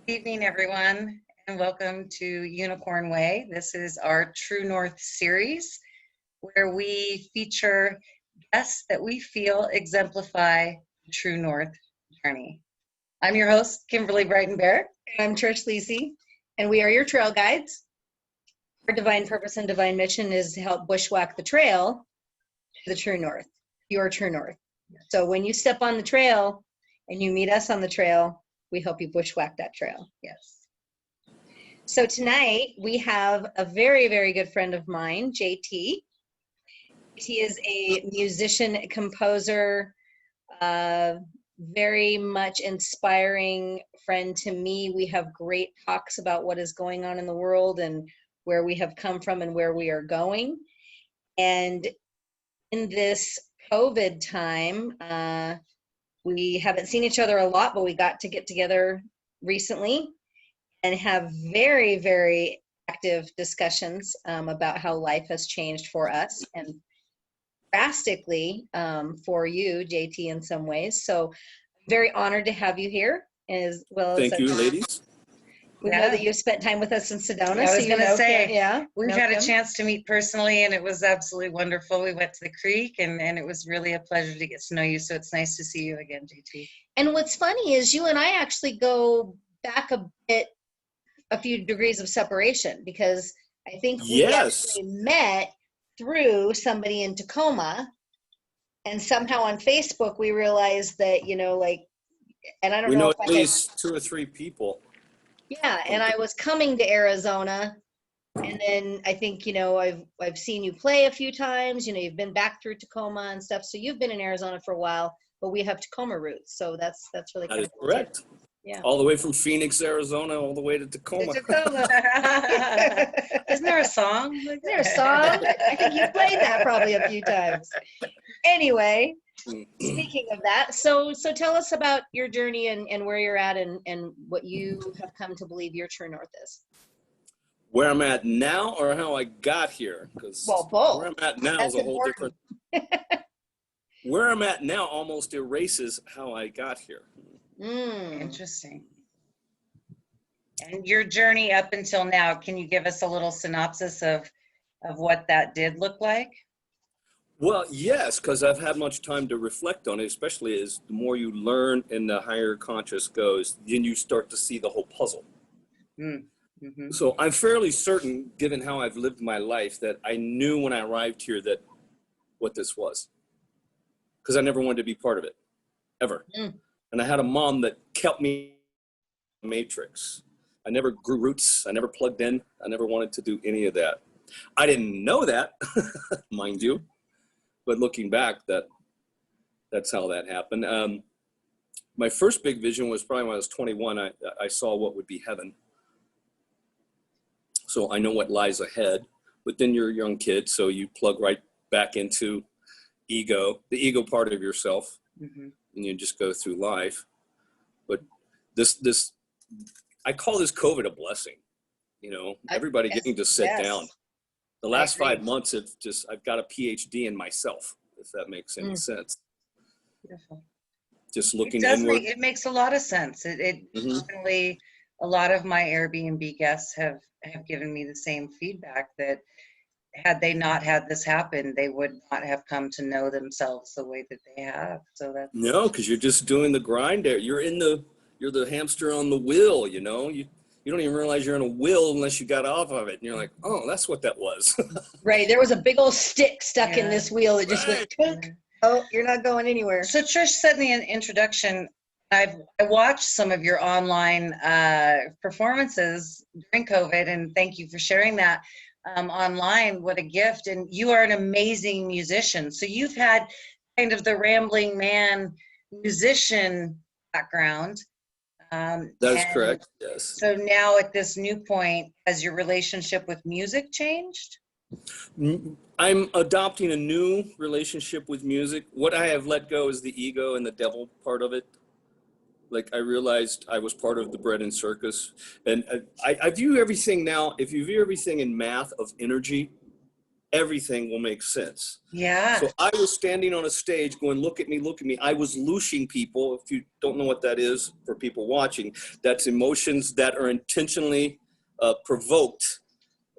Good evening, everyone, and welcome to Unicorn Way. This is our True North series where we feature guests that we feel exemplify the True North journey. I'm your host, Kimberly Breitenberg. I'm Trish Lisi, and we are your trail guides. Our divine purpose and divine mission is to help bushwhack the trail to the true north, your true north. So when you step on the trail and you meet us on the trail, we help you bushwhack that trail. Yes. So tonight we have a very, very good friend of mine, JT. He is a musician, composer, very much inspiring friend to me. We have great talks about what is going on in the world and where we have come from and where we are going. And in this COVID time, we haven't seen each other a lot, but we got to get together recently and have very, very active discussions about how life has changed for us and drastically for you, JT, in some ways. So I'm very honored to have you here as well. Thank you, ladies. We know that you've spent time with us in Sedona. I was going to say, yeah, we've had a chance to meet personally, and it was absolutely wonderful. We went to the creek, and it was really a pleasure to get to know you. So it's nice to see you again, JT. And what's funny is you and I actually go back a bit, a few degrees of separation, because I think we actually met through somebody in Tacoma, and somehow on Facebook we realized that, and I don't know if at least 2 or 3 people. Yeah, and I was coming to Arizona, and then I think, I've seen you play a few times, you've been back through Tacoma and stuff, so you've been in Arizona for a while, but we have Tacoma roots, so that's really That kind is of cool. correct. Too. Yeah. All the way from Phoenix, Arizona, all the way to Tacoma. Isn't there a song? Isn't there a song? I think you played that probably a few times. Anyway, speaking of that, so tell us about your journey and where you're at and what you have come to believe your true north is. Where I'm at now or how I got here? Because both. Where I'm at now is a whole different. Where I'm at now almost erases how I got here. Interesting. And your journey up until now, can you give us a little synopsis of what that did look like? Well, yes, because I've had much time to reflect on it, especially as the more you learn and the higher conscious goes, then you start to see the whole puzzle. Mm-hmm. So I'm fairly certain, given how I've lived my life, that I knew when I arrived here that what this was. Because I never wanted to be part of it, ever. And I had a mom that kept me in the matrix. I never grew roots. I never plugged in. I never wanted to do any of that. I didn't know that, mind you. But looking back, that's how that happened. My first big vision was probably when I was 21. I saw what would be heaven. So I know what lies ahead. But then you're a young kid, so you plug right back into ego, the ego part of yourself, and you just go through life. But this, I call this COVID a blessing. Everybody getting to sit down. The last 5 months, I've got a PhD in myself, if that makes any sense. Beautiful. Just looking inward. It makes a lot of sense. Definitely, a lot of my Airbnb guests have given me the same feedback that had they not had this happen, they would not have come to know themselves the way that they have. So that's no, because you're just doing the grind there. You're the hamster on the wheel. You don't even realize you're in a wheel unless you got off of it. And you're like, oh, that's what that was. Right. There was a big old stick stuck in this wheel. It just went, tink. Oh, you're not going anywhere. So Trish said in the introduction, I watched some of your online performances during COVID, and thank you for sharing that online. What a gift. And you are an amazing musician. So you've had kind of the rambling man musician background. That's correct, yes. So now at this new point, has your relationship with music changed? I'm adopting a new relationship with music. What I have let go is the ego and the devil part of it. Like I realized I was part of the bread and circus. And I view everything now, if you view everything in math of energy, everything will make sense. Yeah. So I was standing on a stage going, look at me, look at me. I was looshing people. If you don't know what that is for people watching, that's emotions that are intentionally provoked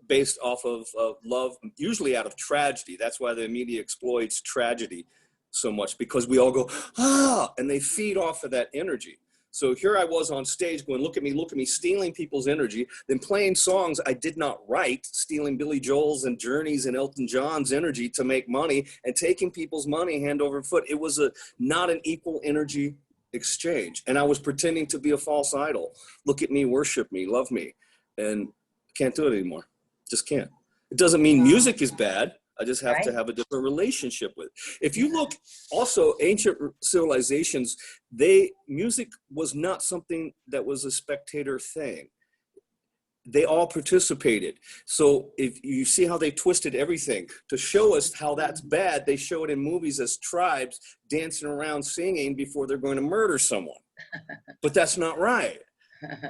based off of love, usually out of tragedy. That's why the media exploits tragedy so much, because we all go, ah, and they feed off of that energy. So here I was on stage going, look at me, stealing people's energy, then playing songs I did not write, stealing Billy Joel's and Journey's and Elton John's energy to make money, and taking people's money hand over foot. It was not an equal energy exchange. And I was pretending to be a false idol. Look at me, worship me, love me. And can't do it anymore. Just can't. It doesn't mean music is bad. I just have to have a different relationship with it. If you look also, ancient civilizations, music was not something that was a spectator thing. They all participated. So if you see how they twisted everything to show us how that's bad, they show it in movies as tribes dancing around singing before they're going to murder someone. But that's not right.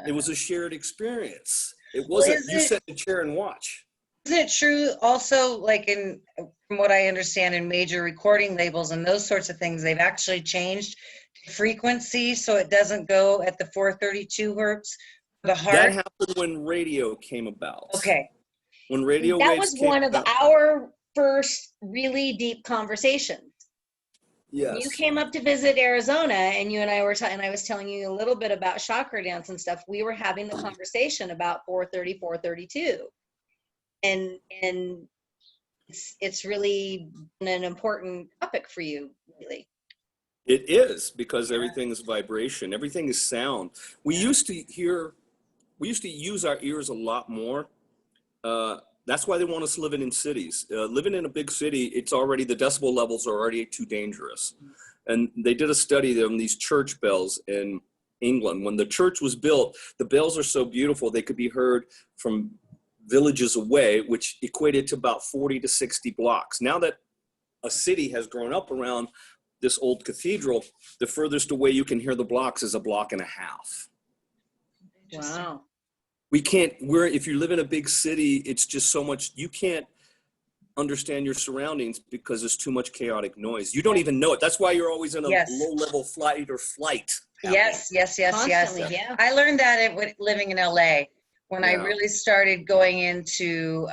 It was a shared experience. It wasn't you sit in a chair and watch. Isn't it true also, like from what I understand, in major recording labels and those sorts of things, they've actually changed frequency so it doesn't go at the 432 hertz for the heart? That happened when radio came about. Okay. When radio that waves was one of our first really deep conversations. Yes. You came up to visit Arizona, and you and I were and I was telling you a little bit about chakra dance and stuff. We were having the conversation about 430, 432. And it's really an important topic for you, really. It is, because everything is vibration. Everything is sound. We used to use our ears a lot more. That's why they want us living in cities. Living in a big city, the decibel levels are already too dangerous. And they did a study on these church bells in England. When the church was built, the bells are so beautiful, they could be heard from villages away, which equated to about 40 to 60 blocks. Now that a city has grown up around this old cathedral, the furthest away you can hear the blocks is a block and a half. Wow. If you live in a big city, it's just so much, you can't understand your surroundings because there's too much chaotic noise. You don't even know it. That's why you're always in a low-level flight or flight. Yes. Constantly, yeah. I learned that living in LA. When I really started going into,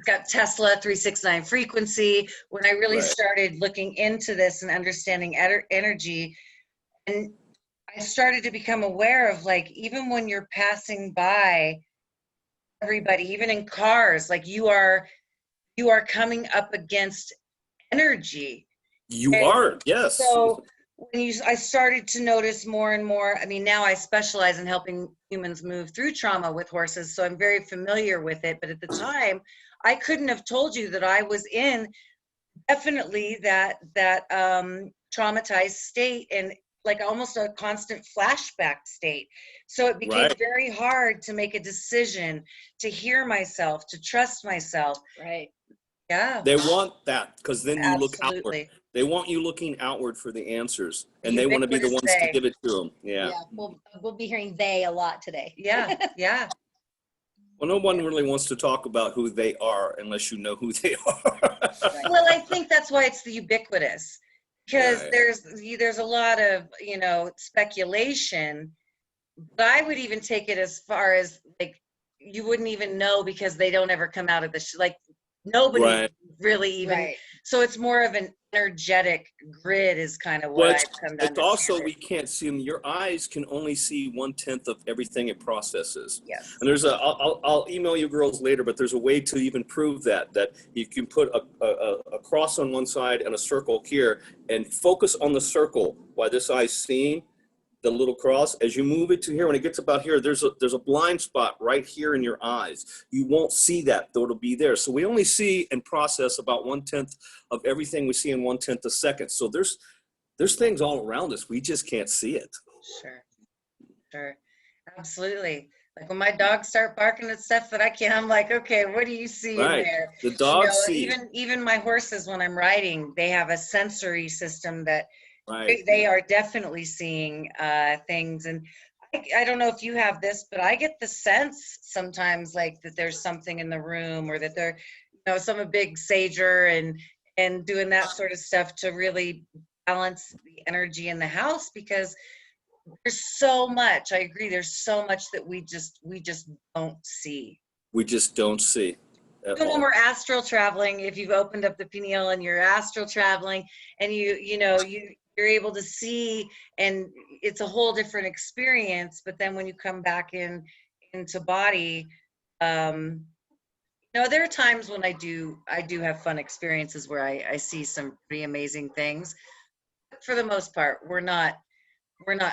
got Tesla 369 frequency, when I really started looking into this and understanding energy, and I started to become aware of, like, even when you're passing by everybody, even in cars, like you are coming up against energy. You are, yes. So I started to notice more and more. I mean, now I specialize in helping humans move through trauma with horses, so I'm very familiar with it. But at the time, I couldn't have told you that I was in definitely that traumatized state, and like almost a constant flashback state. So it became very hard to make a decision, to hear myself, to trust myself. Right. Yeah. They want that, because then you look outward. Absolutely. They want you looking outward for the answers, and they want to be the ones to give it to them. Yeah. We'll be hearing they a lot today. Yeah. Well, no one really wants to talk about who they are unless you know who they are. Well, I think that's why it's the ubiquitous, because there's a lot of, speculation, but I would even take it as far as, like, you wouldn't even know, because they don't ever come out of the like nobody really even so it's more of an energetic grid is kind of what I've come to understand. Also, we can't see them. Your eyes can only see 1/10 of everything it processes. Yes. And there's I'll email you girls later, but there's a way to even prove that you can put a cross on one side and a circle here and focus on the circle while this eye's seeing the little cross. As you move it to here, when it gets about here, there's a blind spot right here in your eyes. You won't see that, though it'll be there. So we only see and process about 1/10 of everything we see in 1/10 a second. So there's things all around us. We just can't see it. Sure. Absolutely. Like when my dogs start barking at stuff that I can't, I'm like, okay, what do you see in there? The dogs see. Even my horses, when I'm riding, they have a sensory system that they are definitely seeing things. And I don't know if you have this, but I get the sense sometimes like that there's something in the room, or that they're, some a big sager and doing that sort of stuff to really balance the energy in the house, because there's so much. I agree. There's so much that we just don't see. We just don't see. Even when we're astral traveling, if you've opened up the pineal and you're astral traveling, and you're able to see, and it's a whole different experience. But then when you come back into body, there are times when I do have fun experiences where I see some pretty amazing things. But for the most part, we're not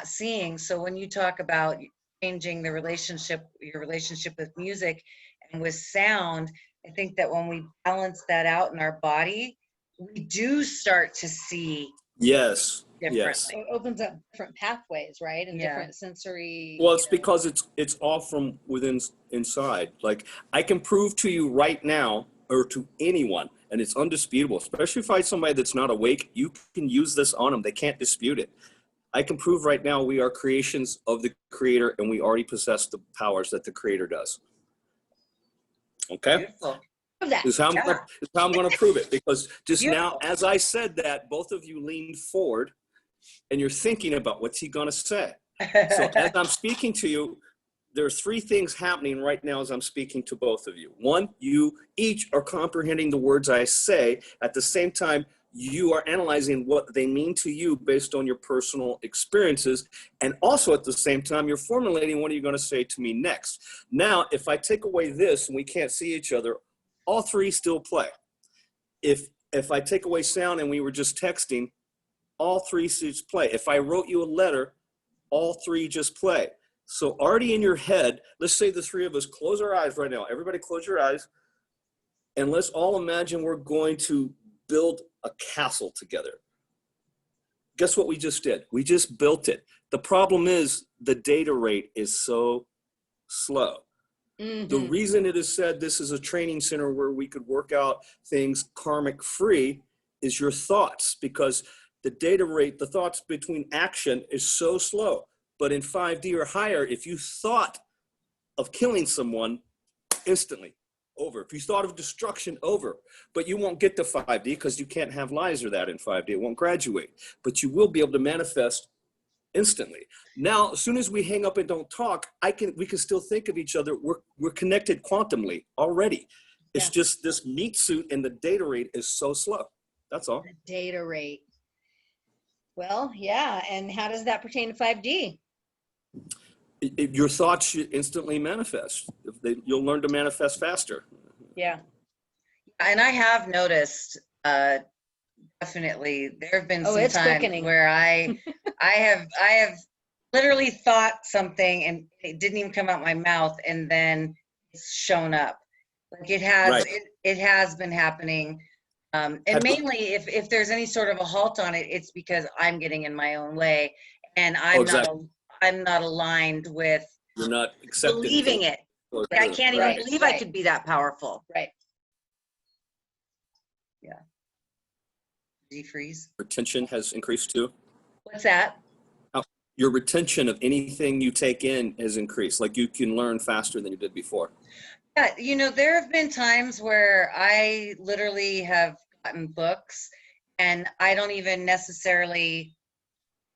seeing. So when you talk about changing your relationship with music and with sound, I think that when we balance that out in our body, we do start to see. Yes. Differently. Yes. It opens up different pathways, right? And different sensory. Well, it's because it's all from within inside. Like, I can prove to you right now, or to anyone, and it's undisputable, especially if I find somebody that's not awake, you can use this on them. They can't dispute it. I can prove right now we are creations of the Creator, and we already possess the powers that the Creator does. Okay? Beautiful. This is how I'm going to prove it. Because just Beautiful. now, as I said that, both of you leaned forward, and you're thinking about what's he going to say. So as I'm speaking to you, there are three things happening right now as I'm speaking to both of you. One, you each are comprehending the words I say. At the same time, you are analyzing what they mean to you based on your personal experiences. And also at the same time, you're formulating what are you going to say to me next. Now, if I take away this and we can't see each other, all three still play. If I take away sound and we were just texting, all three just play. If I wrote you a letter, all three just play. So already in your head, let's say the three of us close our eyes right now. Everybody close your eyes. And let's all imagine we're going to build a castle together. Guess what we just did? We just built it. The problem is the data rate is so slow. Mm-hmm. The reason it is said this is a training center where we could work out things karmic free is your thoughts, because the data rate, the thoughts between action is so slow. But in 5D or higher, if you thought of killing someone, instantly over. If you thought of destruction, over. But you won't get to 5D because you can't have lies or that in 5D. It won't graduate. But you will be able to manifest instantly. Now, as soon as we hang up and don't talk, we can still think of each other. We're connected quantumly already. It's just this meat suit and the data rate is so slow. That's all. The data rate. Well, yeah. And how does that pertain to 5D? Your thoughts should instantly manifest. You'll learn to manifest faster. Yeah. And I have noticed, definitely, there have been some times quickening. where I have literally thought something and it didn't even come out my mouth, and then it's shown up. Like it has, right. It has been happening. And mainly if there's any sort of a halt on it, it's because I'm getting in my own way, and I'm not aligned with. You're not accepting believing it. I can't even believe I could be that powerful. Right. Yeah. Defreeze. Retention has increased too. What's that? Your retention of anything you take in has increased. Like you can learn faster than you did before. Yeah, there have been times where I literally have gotten books and I don't even necessarily,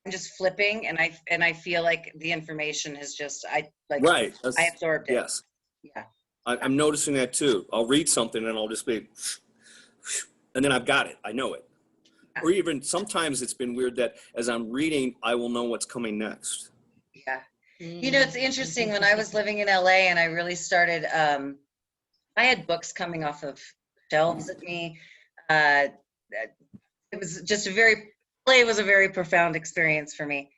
I'm just flipping and I feel like the information has just, I absorbed it. Yes. Yeah. I'm noticing that too. I'll read something and I'll just be, and then I've got it. I know it. Yeah. Or even sometimes it's been weird that as I'm reading, I will know what's coming next. Yeah. It's interesting. When I was living in LA and I really started, I had books coming off of shelves at me. It was just LA was a very profound experience for me.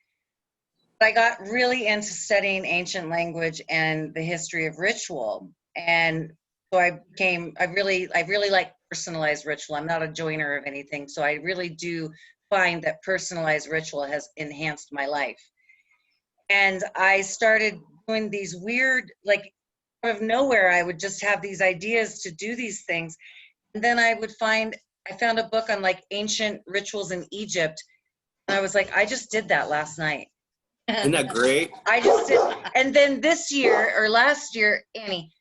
I got really into studying ancient language and the history of ritual. And so I really like personalized ritual. I'm not a joiner of anything. So I really do find that personalized ritual has enhanced my life. And I started doing these weird, like out of nowhere, I would just have these ideas to do these things. And then I found a book on like ancient rituals in Egypt. And I was like, I just did that last night. Isn't that great? I just did. And then this year or last year, Annie,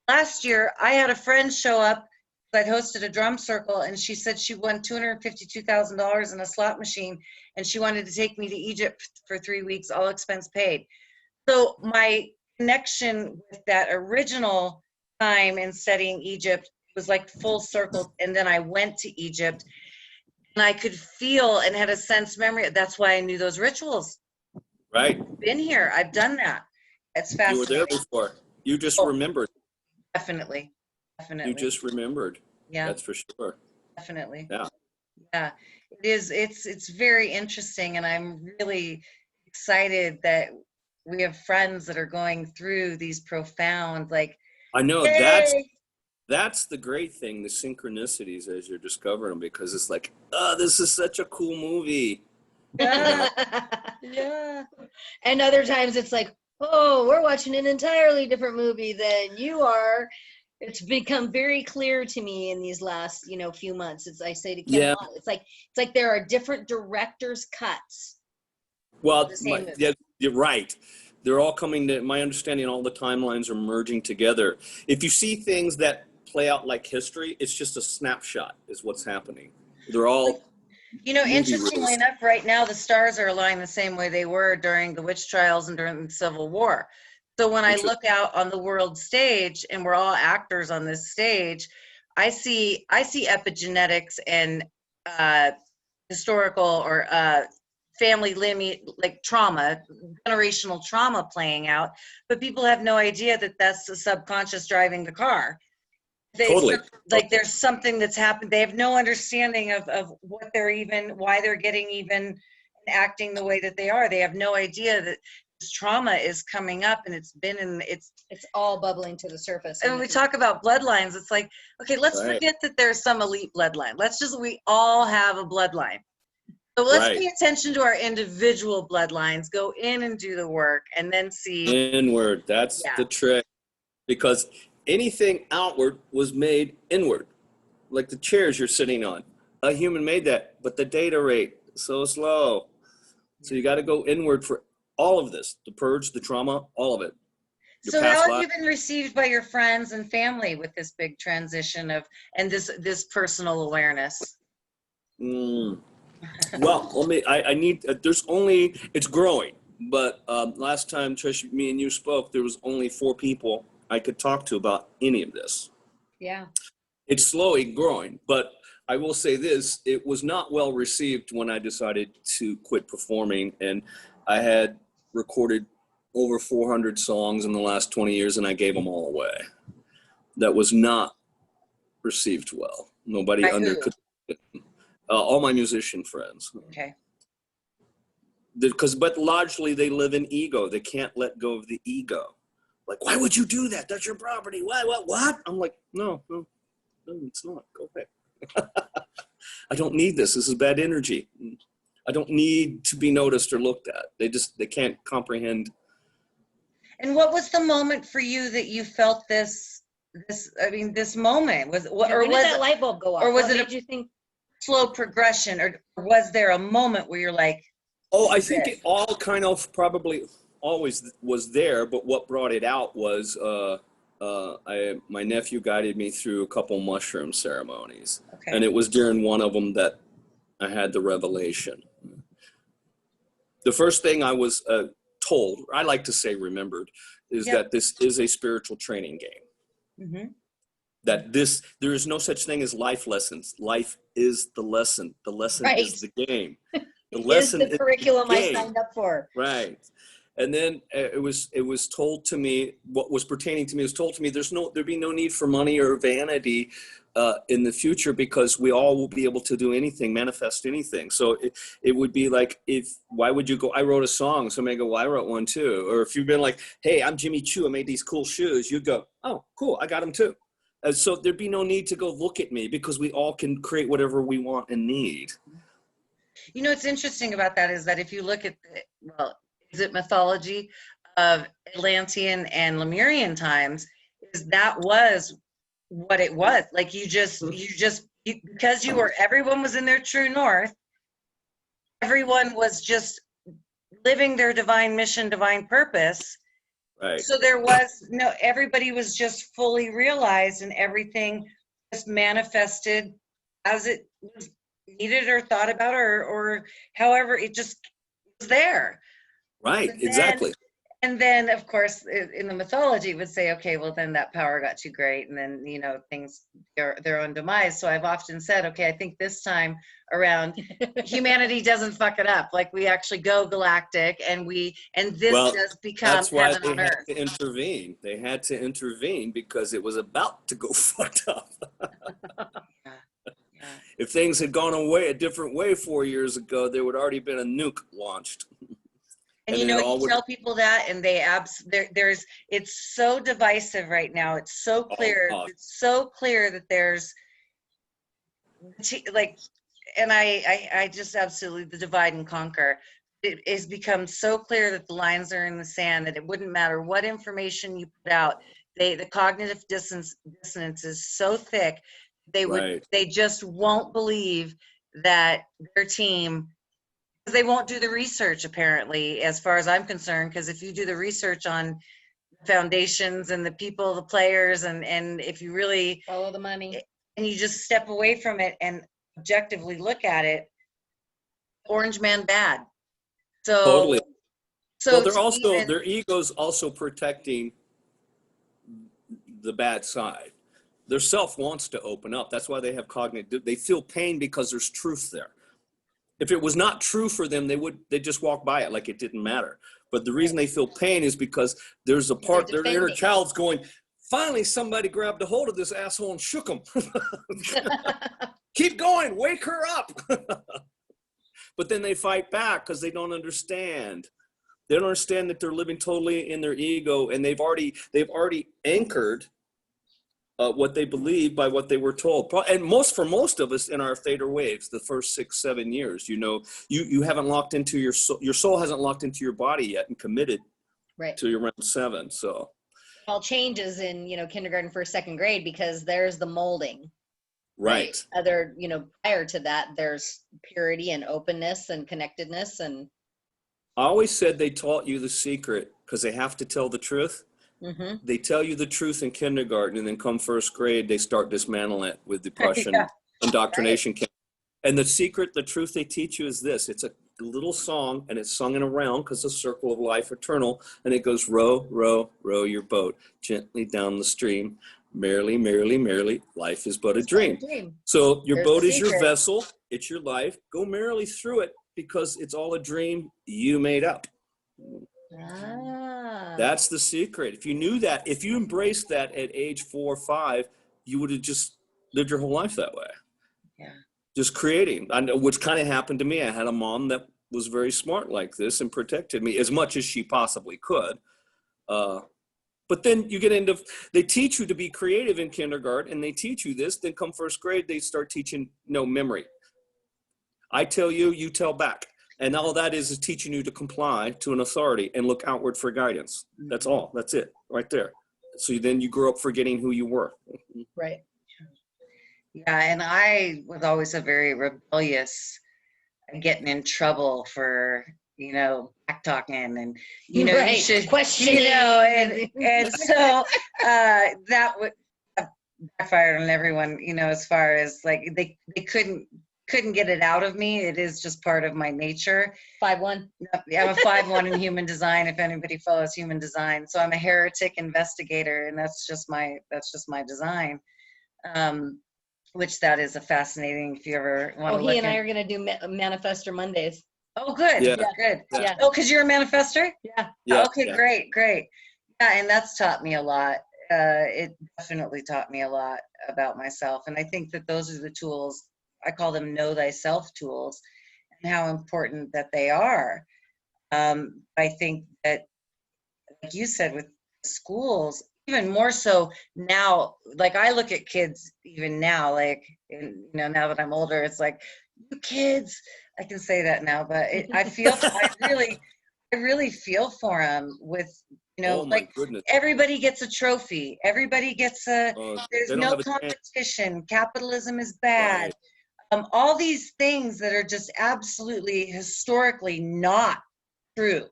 last year I had a friend show up that hosted a drum circle, and she said she won $252,000 in a slot machine, and she wanted to take me to Egypt for 3 weeks, all expense paid. So my connection with that original time in studying Egypt was like full circle. And then I went to Egypt, and I could feel and had a sense memory. That's why I knew those rituals. Right. I've been here. I've done that. It's You were fascinating. there before. You just Oh. remembered. Definitely. Definitely. You just remembered. Yeah. That's for sure. Definitely. Yeah. Yeah. It is. It's very interesting, and I'm really excited that we have friends that are going through these profound, like, I know yay! that's the great thing, the synchronicities as you're discovering them, because it's like, oh, this is such a cool movie. Yeah. Yeah. And other times it's like, oh, we're watching an entirely different movie than you are. It's become very clear to me in these last, few months. As I say to Kim, Yeah. it's like there are different directors' cuts. Well, The same movie. yeah, you're right. They're all coming to my understanding. All the timelines are merging together. If you see things that play out like history, it's just a snapshot is what's happening. They're all movie Interestingly reels. enough, right now the stars are aligned the same way they were during the witch trials and during the Civil War. So when I look out on the world stage, and we're all actors on this stage, I see epigenetics and historical or family lineage, like trauma, generational trauma playing out, but people have no idea that that's the subconscious driving the car. Totally. Like there's something that's happened. They have no understanding of what they're even, why they're getting even acting the way that they are. They have no idea that this trauma is coming up, and it's all bubbling to the surface. And when we talk about bloodlines, it's like, okay, let's forget that there's some elite bloodline. We all have a bloodline. So let's pay attention to our individual bloodlines, go in and do the work, and then see. Inward. That's the trick. Because anything outward was made inward. Like the chairs you're sitting on. A human made that, but the data rate is so slow. So you got to go inward for all of this, the purge, the trauma, all of it. So how have you been received by your friends and family with this big transition and this personal awareness? Well, it's growing. But last time, Trish, me and you spoke, there was only 4 people I could talk to about any of this. Yeah. It's slowly growing, but I will say this, it was not well received when I decided to quit performing, and I had recorded over 400 songs in the last 20 years, and I gave them all away. That was not received well. Nobody understood it. All my musician friends. Okay. But largely they live in ego. They can't let go of the ego. Like, why would you do that? That's your property. Why? What? I'm like, no, it's not. Go away. I don't need this. This is bad energy. I don't need to be noticed or looked at. They can't comprehend. And what was the moment for you that you felt this moment? When did that light bulb go off? Or was it a slow progression, or was there a moment where you're like, oh, I think it all kind of probably always was there, but what brought it out was my nephew guided me through a couple mushroom ceremonies. Okay. And it was during one of them that I had the revelation. The first thing I was told, I like to say remembered, is that this is a spiritual training game. Mm-hmm. That there is no such thing as life lessons. Life is the lesson. The lesson is the game. The lesson is the curriculum I signed up for. Right. And then it was told to me, what was pertaining to me was told to me, there'd be no need for money or vanity in the future, because we all will be able to do anything, manifest anything. So it would be like, why would you go, I wrote a song, somebody go, well, I wrote one too. Or if you've been like, hey, I'm Jimmy Choo, I made these cool shoes, you'd go, oh, cool, I got them too. So there'd be no need to go look at me, because we all can create whatever we want and need. You know, what's interesting about that is that if you look at, is it mythology of Atlantean and Lemurian times, is that was what it was. Like because everyone was in their true north, everyone was just living their divine mission, divine purpose. Right. So there was no, everybody was just fully realized, and everything just manifested as it was needed or thought about, or however it just was there. Right. But Exactly. and then, of course, in the mythology, it would say, okay, well, then that power got too great, and then, you know, things, their own demise. So I've often said, okay, I think this time around, humanity doesn't fuck it up. Like, we actually go galactic, and this Well, does become that's why heaven they on had earth. to intervene. They had to intervene because it was about to go fucked up. Yeah. If things had gone away a different way 4 years ago, there would already been a nuke launched. And then you know, it all you would- tell people that, and they there's it's so divisive right now. It's so clear. God. It's so clear that there's like, and I just absolutely, the divide and conquer. It has become so clear that the lines are in the sand, that it wouldn't matter what information you put out. The cognitive dissonance is so thick, Right. they just won't believe that their team, because they won't do the research, apparently, as far as I'm concerned. Because if you do the research on foundations and the people, the players, and if you really Follow the money. and you just step away from it and objectively look at it, Orange Man bad. So Totally. so Well, they're to also, even, their ego's also protecting the bad side. Their self wants to open up. That's why they have cognitive, they feel pain because there's truth there. If it was not true for them, they'd just walk by it like it didn't matter. But the reason they feel pain is because there's a part, their inner defending. child's going, finally somebody grabbed a hold of this asshole and shook him. Keep going, wake her up. But then they fight back because they don't understand. They don't understand that they're living totally in their ego, and they've already anchored what they believe by what they were told. And for most of us in our theta waves, the first 6-7 years, you know, you haven't locked into your soul hasn't locked into your body yet and committed Right. to around 7. So All changes in, you know, kindergarten, first, second grade, because there's the molding. right. Other, you know, prior to that, there's purity and openness and connectedness. And I always said they taught you the secret because they have to tell the truth. mm-hmm. They tell you the truth in kindergarten, and then come first grade, they start dismantling it with depression, Yeah. indoctrination. Right. And the secret, the truth they teach you is this. It's a little song, and it's sung in a round because the circle of life eternal. And it goes, row, row, row your boat gently down the stream. Merrily, merrily, merrily, life is but a dream. So your There's boat the is your secret. vessel. It's your life. Go merrily through it because it's all a dream you made up. That's the secret. If you knew that, if you embraced that at age 4 or 5, you would have just lived your whole life that way. Yeah. Just creating, which kind of happened to me. I had a mom that was very smart like this and protected me as much as she possibly could. But then you get into, they teach you to be creative in kindergarten, and they teach you this. Then come first grade, they start teaching memory. I tell you, you tell back. And all that is teaching you to comply to an authority and look outward for guidance. That's all. That's it right there. So then you grow up forgetting who you were. Right. Yeah, and I was always a very rebellious, getting in trouble for, you know, back talking, and you know, you should questioning, you know, and so that would backfire on everyone, you know, as far as like they couldn't get it out of me. It is just part of my nature. 5-1. I'm a 5-1 in human design, if anybody follows human design. So I'm a heretic investigator, and that's just my design. Which that is a fascinating, if you ever want to look. He and I are going to do Manifestor Mondays. Oh, good. Yeah. Good. Yeah. Oh, because you're a manifestor? Yeah. Okay, Yeah. Great. Yeah, and that's taught me a lot. It definitely taught me a lot about myself. And I think that those are the tools, I call them know thyself tools, and how important that they are. I think that, like you said, with schools, even more so now, like I look at kids even now, like, you know, now that I'm older, it's like, you kids, I can say that now, but I really feel for them with, you know, like everybody gets a trophy. Everybody gets there's no competition. Capitalism is bad. Right. All these things that are just absolutely historically not true.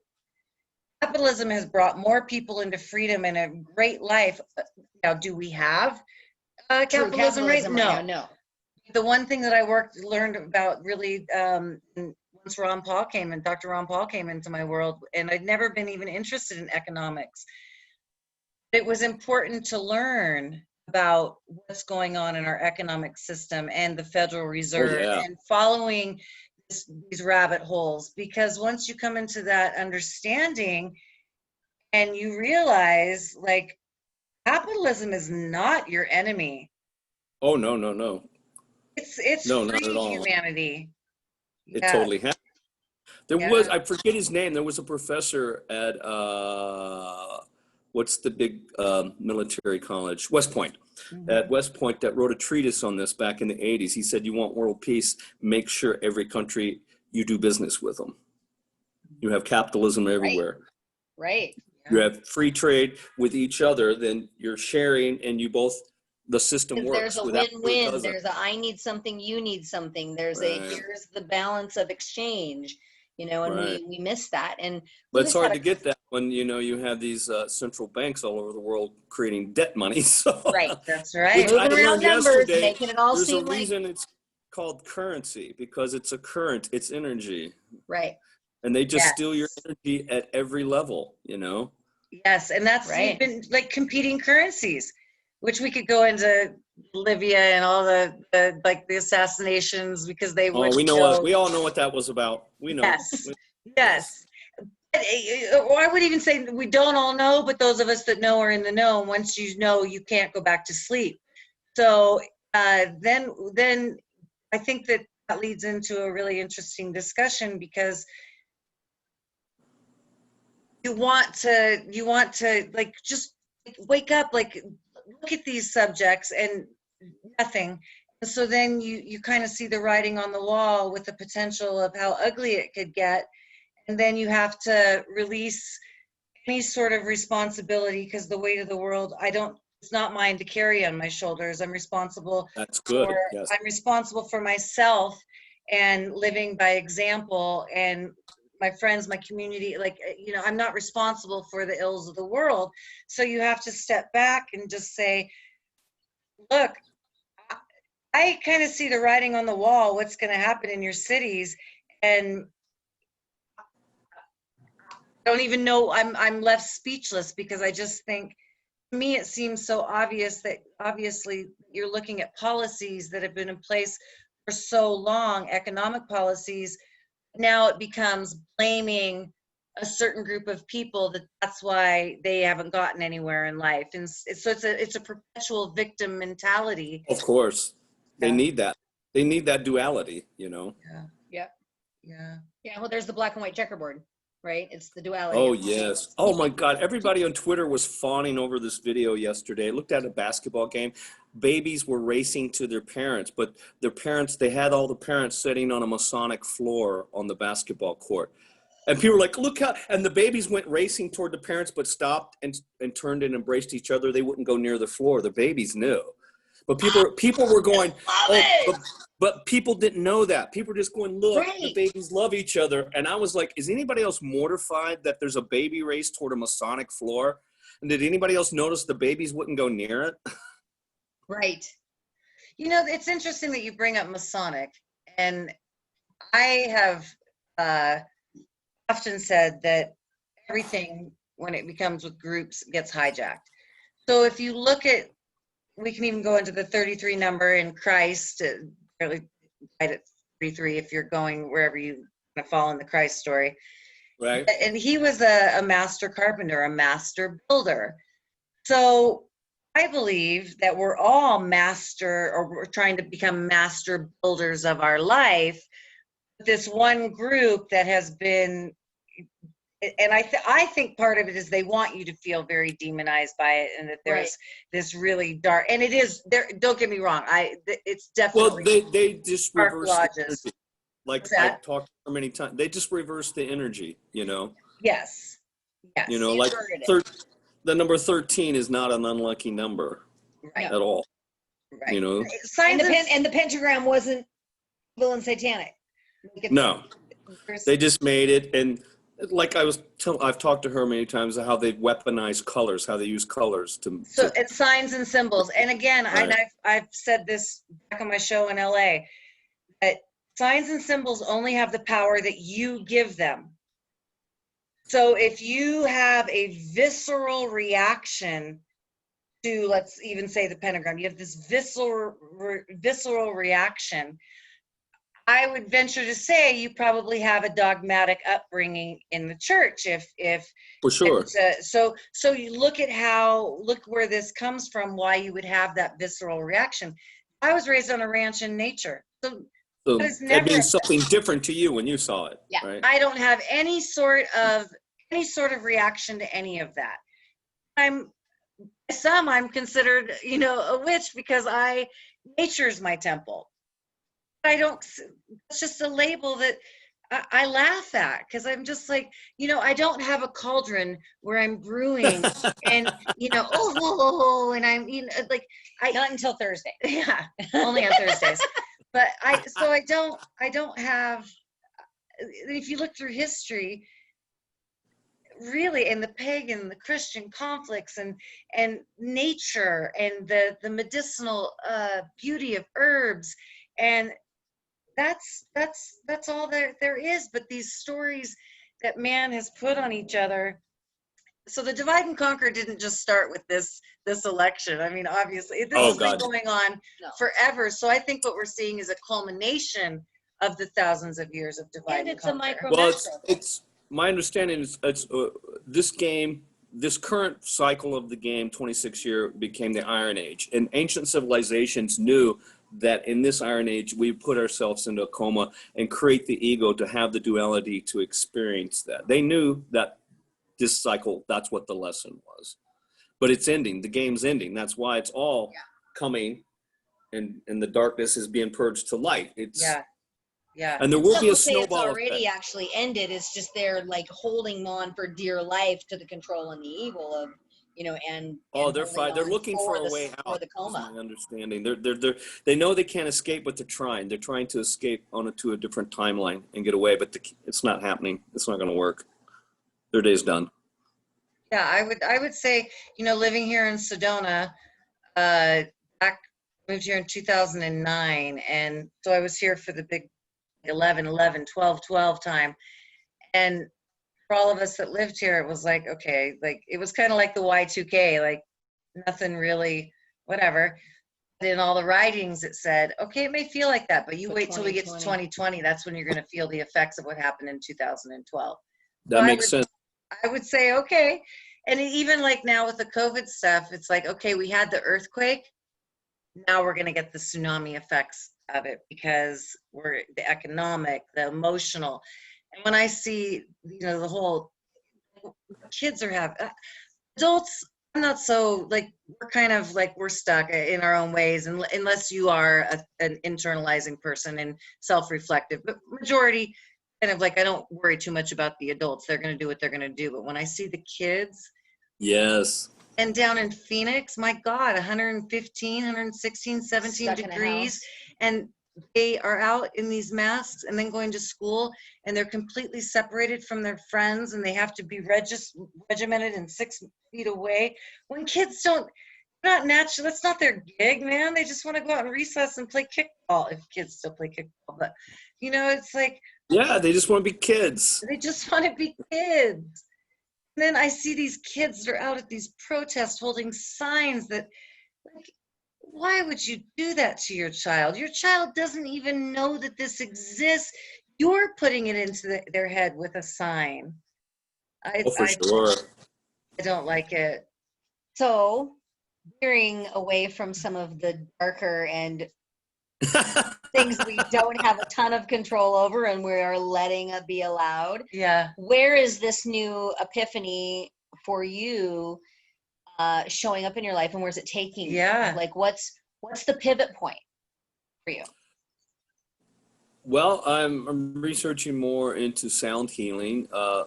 Capitalism has brought more people into freedom and a great life. Now, do we have capitalism right now? No. The one thing that I learned about really once Ron Paul came and Dr. Ron Paul came into my world, and I'd never been even interested in economics. It was important to learn about what's going on in our economic system and the Federal Reserve and following these rabbit holes, because once you come into that understanding and you realize, like, capitalism is not your enemy. Oh, no, no, no. It's no, free not at all. humanity. It totally happened. There was, I forget his name, there was a professor at, what's the big military college? West Point. At West Point that wrote a treatise on this back in the 80s. He said, you want world peace, make sure every country you do business with them. You have capitalism everywhere. Right. You have free trade with each other, then you're sharing and you both, the system works. There's a win-win. There's a I need something, you need something. There's a here's the balance of exchange, you know, and we miss that. And but it's hard to get that when, you know, you have these central banks all over the world creating debt money. So right, that's right. Moving around numbers, making it all there's seem a reason it's called currency, because it's a current, it's energy. Right. And they just steal your energy at every level, you know? Yes, and that's even like competing currencies, which we could go into Libya and all the like the assassinations, because they would. Oh, we know we all know what that was about. We know. Yes. Or I would even say we don't all know, but those of us that know are in the know. And once you know, you can't go back to sleep. So then I think that leads into a really interesting discussion, because you want to like just wake up, like look at these subjects and nothing. And so then you kind of see the writing on the wall with the potential of how ugly it could get. And then you have to release any sort of responsibility, because the weight of the world, it's not mine to carry on my shoulders. I'm responsible. That's good. I'm responsible for myself and living by example, and my friends, my community, like, you know, I'm not responsible for the ills of the world. So you have to step back and just say, look, I kind of see the writing on the wall, what's going to happen in your cities. And I don't even know, I'm left speechless, because I just think, to me, it seems so obvious that obviously you're looking at policies that have been in place for so long, economic policies. Now it becomes blaming a certain group of people, that's why they haven't gotten anywhere in life. And so it's a perpetual victim mentality. Of course. They need that. They need that duality, you know? Yeah, well, there's the black and white checkerboard, right? It's the duality. Oh, yes. Oh, my God. Everybody on Twitter was fawning over this video yesterday. I looked at a basketball game. Babies were racing to their parents, but their parents, they had all the parents sitting on a Masonic floor on the basketball court. And people were like, look how, and the babies went racing toward the parents, but stopped and turned and embraced each other. They wouldn't go near the floor. The babies knew. But people were going, but people didn't know that. People were just going, look, the babies love each other. And I was like, is anybody else mortified that there's a baby race toward a Masonic floor? And did anybody else notice the babies wouldn't go near it? Right. You know, it's interesting that you bring up Masonic. And I have often said that everything, when it becomes with groups, gets hijacked. So if you look at, we can even go into the 33 number in Christ, really right at 33 if you're going wherever you fall in the Christ story. Right. And he was a master carpenter, a master builder. So I believe that we're all master, or we're trying to become master builders of our life. This one group that has been, and I think part of it is they want you to feel very demonized by it, and that there's this really dark, and it is there. Don't get me wrong. It's definitely. Well, they just reverse the energy. Like I talked so many times, they just reverse the energy. You know. Yes. Yes. You know, like the number 13 is not an unlucky number at all. Right. You know. And the pentagram wasn't evil and satanic. No. They just made it, and like I've talked to her many times how they weaponize colors, how they use colors So it's signs and symbols. And again, Right. I've said this back on my show in LA, that signs and symbols only have the power that you give them. So if you have a visceral reaction to, let's even say, the pentagram, you have this visceral reaction, I would venture to say you probably have a dogmatic upbringing in the church. If for sure. so you look where this comes from, why you would have that visceral reaction. I was raised on a ranch in nature, so So that is that never, means something different to you when you saw it. Yeah. Right? I don't have any sort of reaction to any of that. I'm considered, a witch because nature's my temple. I don't, it's just a label that I laugh at, because I'm just like, I don't have a cauldron where I'm brewing and, and I'm, like, Not until Thursday. yeah, only on Thursdays. But I don't have, if you look through history, really, in the pagan, the Christian conflicts, and nature, and the medicinal beauty of herbs, and that's all there is. But these stories that man has put on each other. So the divide and conquer didn't just start with this election. I mean, obviously, this has been going on forever. So I think what we're seeing is a culmination of the thousands of years of divide and conquer. Well, it's my understanding is it's this game, this current cycle of the game, 26 year, became the Iron Age, and ancient civilizations knew that in this Iron Age we put ourselves into a coma and create the ego to have the duality to experience that. They knew that this cycle, that's what the lesson was. But it's ending. The game's ending. That's why it's all coming, and the darkness is being purged to light. It's yeah. And there will be a Some will say snowball it's already effect. actually ended. It's just they're like holding on for dear life to the control and the evil of, and They're fine. They're looking for a way out. For the coma. Is my understanding. They know they can't escape, but they're trying. They're trying to escape to a different timeline and get away, but it's not happening. It's not going to work. Their day's done. Yeah, I would say, living here in Sedona, moved here in 2009, and so I was here for the big 11/11/12/12 time, and for all of us that lived here, it was like, okay, like it was kind of like the Y2K, like nothing really, whatever. But in all the writings, it said, okay, it may feel like that, but you wait till we get to 2020. That's when you're going to feel the effects of what happened in 2012. That makes sense. I would say, okay. And even like now with the COVID stuff, it's like, okay, we had the earthquake. Now we're going to get the tsunami effects of it, because we're the economic, the emotional. And when I see, the whole, kids are having, adults, I'm not so, like, we're kind of like, we're stuck in our own ways, and unless you are an internalizing person and self-reflective. But majority, kind of like, I don't worry too much about the adults. They're going to do what they're going to do. But when I see the kids, yes. and down in Phoenix, my God, 115, 116, 17 degrees, and they are out in these masks and then going to school, and they're completely separated from their friends, and they have to be regimented and 6 feet away. When kids not natural, that's not their gig, man. They just want to go out and recess and play kickball, if kids still play kickball. But, it's like, yeah, they just want to be kids. They just want to be kids. And then I see these kids that are out at these protests holding signs that, like, why would you do that to your child? Your child doesn't even know that this exists. You're putting it into their head with a sign. For sure. I don't like it. So, veering away from some of the darker and things we don't have a ton of control over and we are letting it be allowed. Yeah. Where is this new epiphany for you showing up in your life, and where's it taking you? Like what's the pivot point for you? Well, I'm researching more into sound healing. A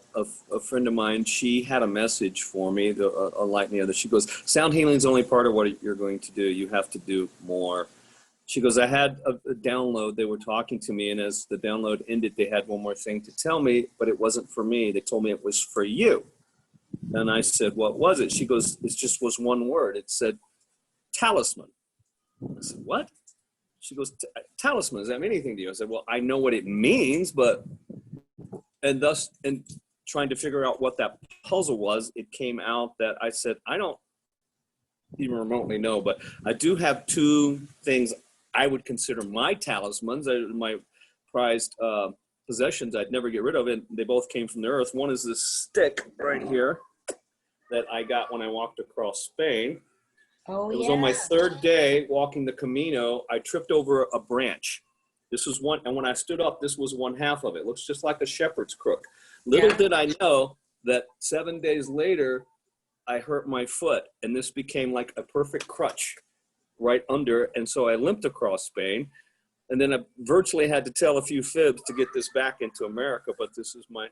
friend of mine, she had a message for me, a light in the other. She goes, sound healing is only part of what you're going to do. You have to do more. She goes, I had a download. They were talking to me, and as the download ended, they had one more thing to tell me, but it wasn't for me. They told me it was for you. And I said, what was it? She goes, it just was one word. It said, talisman. I said, what? She goes, talisman, does that mean anything to you? I said, well, I know what it means, but, and trying to figure out what that puzzle was, it came out that I said, I don't even remotely know, but I do have two things I would consider my talismans, my prized possessions I'd never get rid of, and they both came from the earth. One is this stick right here that I got when I walked across Spain. Oh, it was on my third day walking the Camino. I tripped over a branch. This was one, and when I stood up, this was one half of it. It looks just like a shepherd's crook. Little did I know that 7 days later, I hurt my foot, and this became like a perfect crutch right under, and so I limped across Spain, and then I virtually had to tell a few fibs to get this back into America, but this is my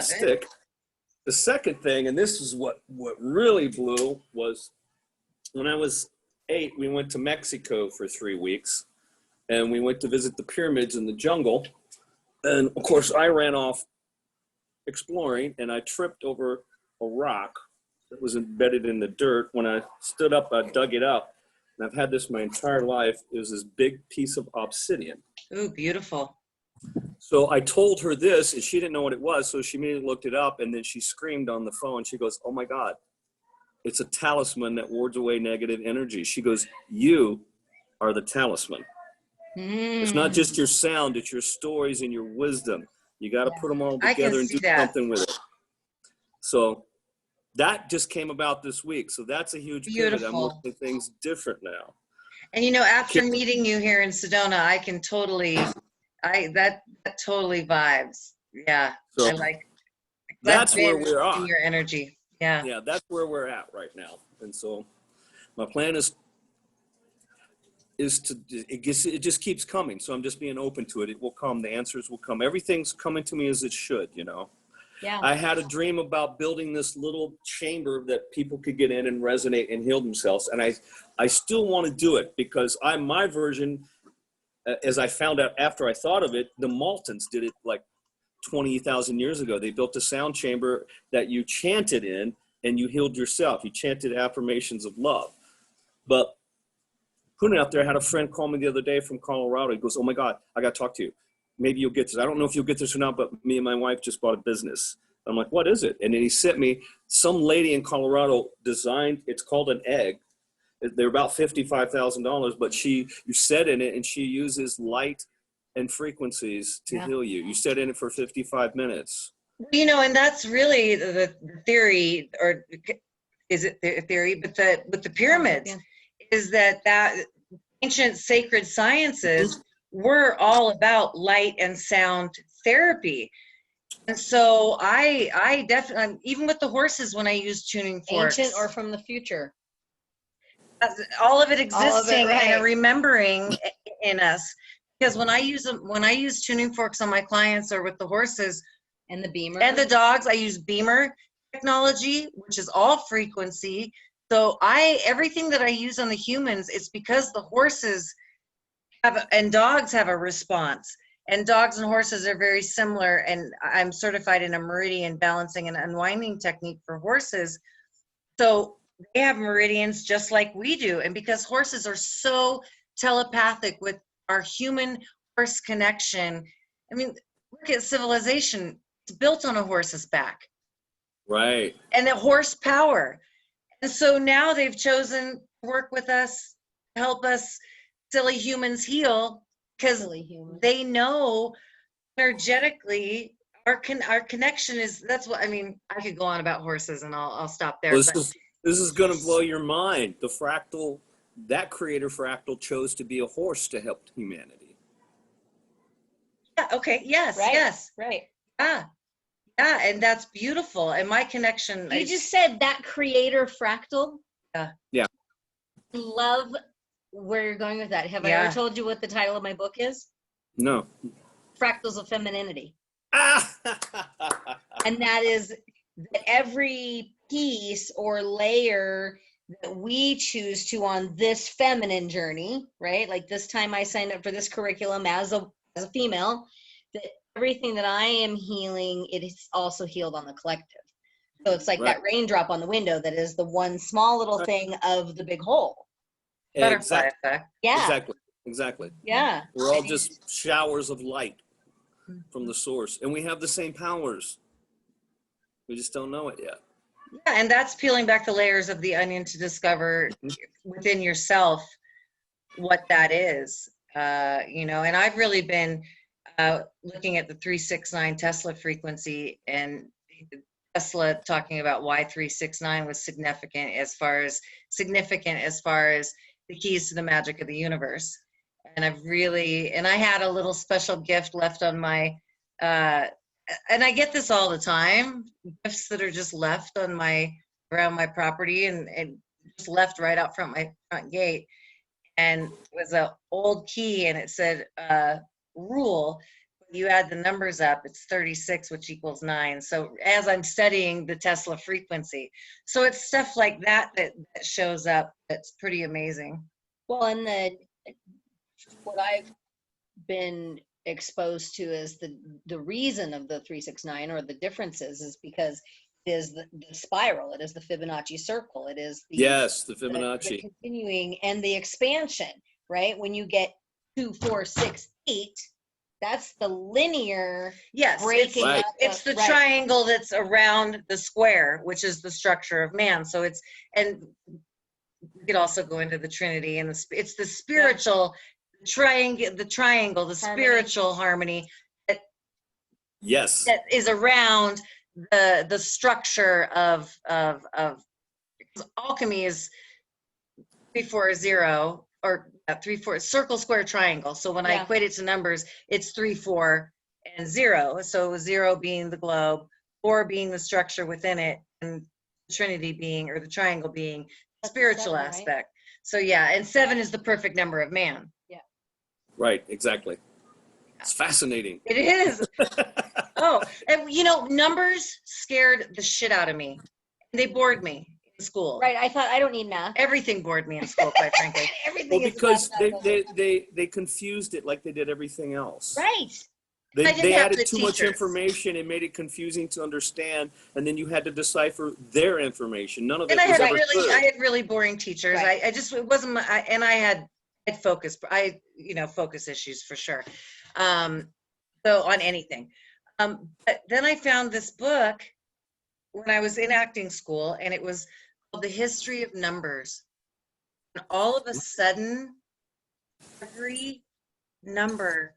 stick. The second thing, and this is what really blew, was when I was 8, we went to Mexico for 3 weeks, and we went to visit the pyramids in the jungle, and of course I ran off exploring, and I tripped over a rock that was embedded in the dirt. When I stood up, I dug it up, and I've had this my entire life. It was this big piece of obsidian. Ooh, beautiful. So I told her this, and she didn't know what it was, so she immediately looked it up, and then she screamed on the phone. She goes, oh my God, it's a talisman that wards away negative energy. She goes, you are the talisman. It's not just your sound, it's your stories and your wisdom. You got to put them all together and do something with it. So that just came about this week. So that's a huge pivot. I'm looking at things different now. And you know, after meeting you here in Sedona, I can totally, that totally vibes. Yeah. So I like that's where we're at. Your energy. Yeah. Yeah, that's where we're at right now. And so my plan is to, it just keeps coming. So I'm just being open to it. It will come. The answers will come. Everything's coming to me as it should, you know. Yeah. I had a dream about building this little chamber that people could get in and resonate and heal themselves. And I still want to do it because my version, as I found out after I thought of it, the Maltons did it like 20,000 years ago. They built a sound chamber that you chanted in and you healed yourself. You chanted affirmations of love. But Puna out there, I had a friend call me the other day from Colorado. He goes, oh my God, I got to talk to you. Maybe you'll get this. I don't know if you'll get this or not, but me and my wife just bought a business. I'm like, what is it? And then he sent me, some lady in Colorado designed, it's called an egg. They're about $55,000, but you set in it and she uses light and frequencies to heal you. You set in it for 55 minutes. You know, and that's really the theory, or is it the theory, but with the pyramids, is that ancient sacred sciences were all about light and sound therapy. And so I definitely, even with the horses, when I use tuning forks. Ancient or from the future. All of it existing and remembering in us. Because when I use tuning forks on my clients or with the horses and the beamer and the dogs, I use beamer technology, which is all frequency. So everything that I use on the humans, it's because the horses and dogs have a response. And dogs and horses are very similar. And I'm certified in a meridian balancing and unwinding technique for horses. So they have meridians just like we do. And because horses are so telepathic with our human horse connection, I mean, look at civilization. It's built on a horse's back. Right. And the horsepower. And so now they've chosen to work with us, help us silly humans heal, because they know energetically our connection is, that's what, I mean, I could go on about horses and I'll stop there. Well, this is going to blow your mind. The fractal, that creator fractal chose to be a horse to help humanity. Yeah, okay, yes, right. Yes. Right. Yeah, and that's beautiful. And my connection. You just said that creator fractal. Yeah. I love where you're going with that. Have I ever told you what the title of my book is? No. Fractals of Femininity. And that is that every piece or layer that we choose to on this feminine journey, right? Like this time I signed up for this curriculum as a female, that everything that I am healing, it is also healed on the collective. So it's like Right. that raindrop on the window that is the one small little thing of the big whole. Butterfly effect. Yeah. Exactly. Yeah. We're all just showers of light from the source, and we have the same powers. We just don't know it yet. Yeah, and that's peeling back the layers of the onion to discover within yourself what that is. You know, and I've really been looking at the 369 Tesla frequency, and Tesla talking about why 369 was significant as far as the keys to the magic of the universe. And I had a little special gift left on my and I get this all the time, gifts that are just left on around my property and just left right out front my front gate. And it was an old key, and it said rule, you add the numbers up, it's 36, which equals 9. So as I'm studying the Tesla frequency, so it's stuff like that that shows up. That's pretty amazing. Well, and what I've been exposed to is the reason of the 369 or the differences is because it is the spiral, it is the Fibonacci circle, it is the Fibonacci, the continuing and the expansion, right? When you get 2, 4, 6, 8, that's the linear. Yes, breaking right. up it's the right. triangle that's around the square, which is the structure of man. So and we could also go into the Trinity, and it's the spiritual triangle, the harmony. Spiritual harmony that is around the structure of because alchemy is 3, 4, 0 or 3, 4 circle, square, triangle. So when I equate it to numbers, it's 3, 4, and 0. So 0 being the globe, 4 being the structure within it, and Trinity being, or the triangle being, the spiritual 7, aspect. right? So and 7 is the perfect number of man. Right, exactly. It's fascinating. It is. Oh, and you know, numbers scared the shit out of me. They bored me in school. Right. I thought I don't need math. Everything bored me in school, quite frankly. Everything Well, because they confused it like they did everything else. Right. They added too much information and made it confusing to understand, and then you had to decipher their information. None of it was ever true. I had really boring teachers. Right. I just, it wasn't my, and I had focus. Focus issues for sure. So on anything. But then I found this book when I was in acting school, and it was called The History of Numbers. And all of a sudden, every number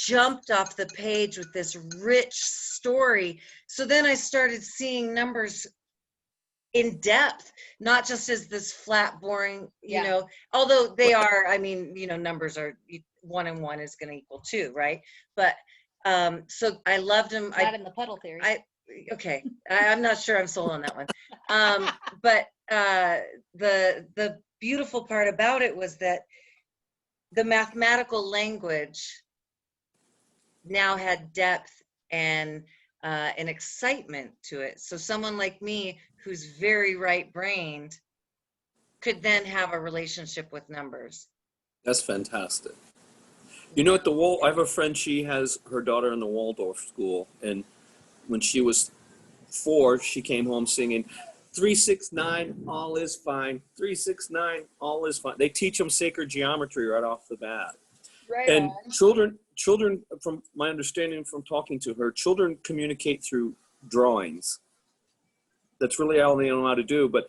jumped off the page with this rich story. So then I started seeing numbers in depth, not just as this flat, boring, you know, although they are, I mean, you know, numbers are 1 and 1 is going to equal 2, right? But so I loved them. Not in the puddle theory. Okay, I'm not sure I'm sold on that one. But the beautiful part about it was that the mathematical language now had depth and an excitement to it. So someone like me, who's very right-brained, could then have a relationship with numbers. That's fantastic. You know, I have a friend, she has her daughter in the Waldorf school, and when she was 4, she came home singing 369, all is fine. 369, all is fine. They teach them sacred geometry right off the bat. Right. And children, from my understanding from talking to her, children communicate through drawings. That's really all they know how to do. But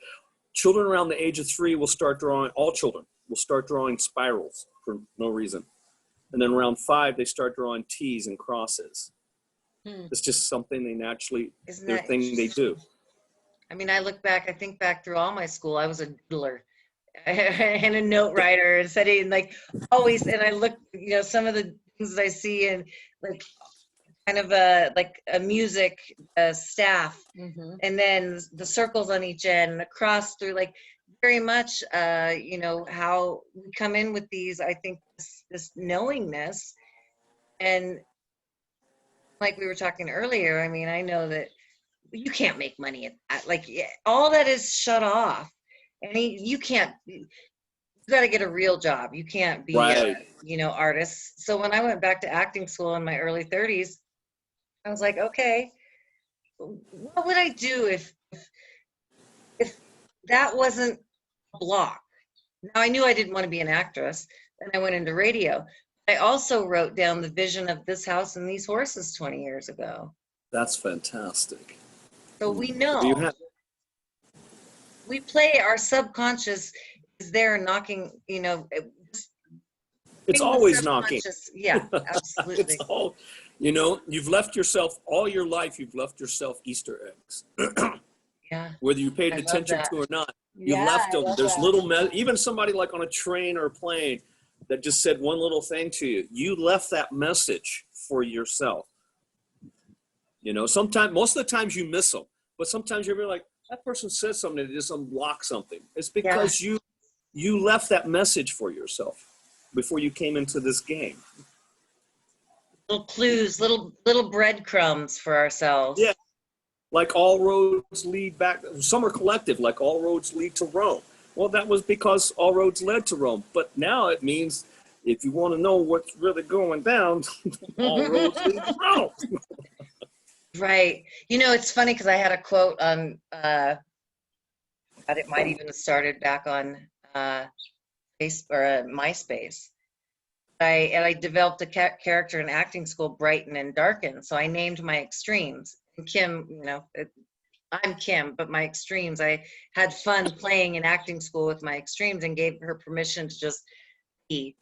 children around the age of 3 will start drawing, all children will start drawing spirals for no reason. And then around 5, they start drawing T's and crosses. It's just something they naturally, their thing they do. I mean, I think back through all my school, I was a doodler and a note writer and studying, like, always. And I look, you know, some of the things that I see in, like, kind of a music staff, and then the circles on each end and across through, like, very much, you know, how we come in with these, I think, this knowingness. And like we were talking earlier, I mean, I know that you can't make money at that. Like, all that is shut off. And you can't, you got to get a real job. You can't be, Right. artist. So when I went back to acting school in my early 30s, I was like, okay, what would I do if that wasn't a block? Now I knew I didn't want to be an actress, and I went into radio. I also wrote down the vision of this house and these horses 20 years ago. That's fantastic. So we You know, have, we play, our subconscious is there knocking, it's the always knocking. subconscious. Yeah, absolutely. It's all, you've left yourself all your life. You've left yourself Easter eggs. Yeah. Whether you paid I love attention that. to or not, you Yeah, left I them. love There's that. little, even somebody like on a train or a plane that just said one little thing to you. You left that message for yourself. Sometimes, most of the times you miss them, but sometimes you're like, that person said something that just unlocked something. It's because you left that message for yourself before you came into this game. Little clues, little breadcrumbs for ourselves. Yeah. Like all roads lead back, some are collective, like all roads lead to Rome. Well, that was because all roads led to Rome. But now it means if you want to know what's really going down, all roads lead to Rome. Right. It's funny because I had a quote on, it might even have started back on Facebook or MySpace. I developed a character in acting school, Brighten and Darken. So I named my extremes. And Kim, I'm Kim, but my extremes. I had fun playing in acting school with my extremes and gave her permission to just be.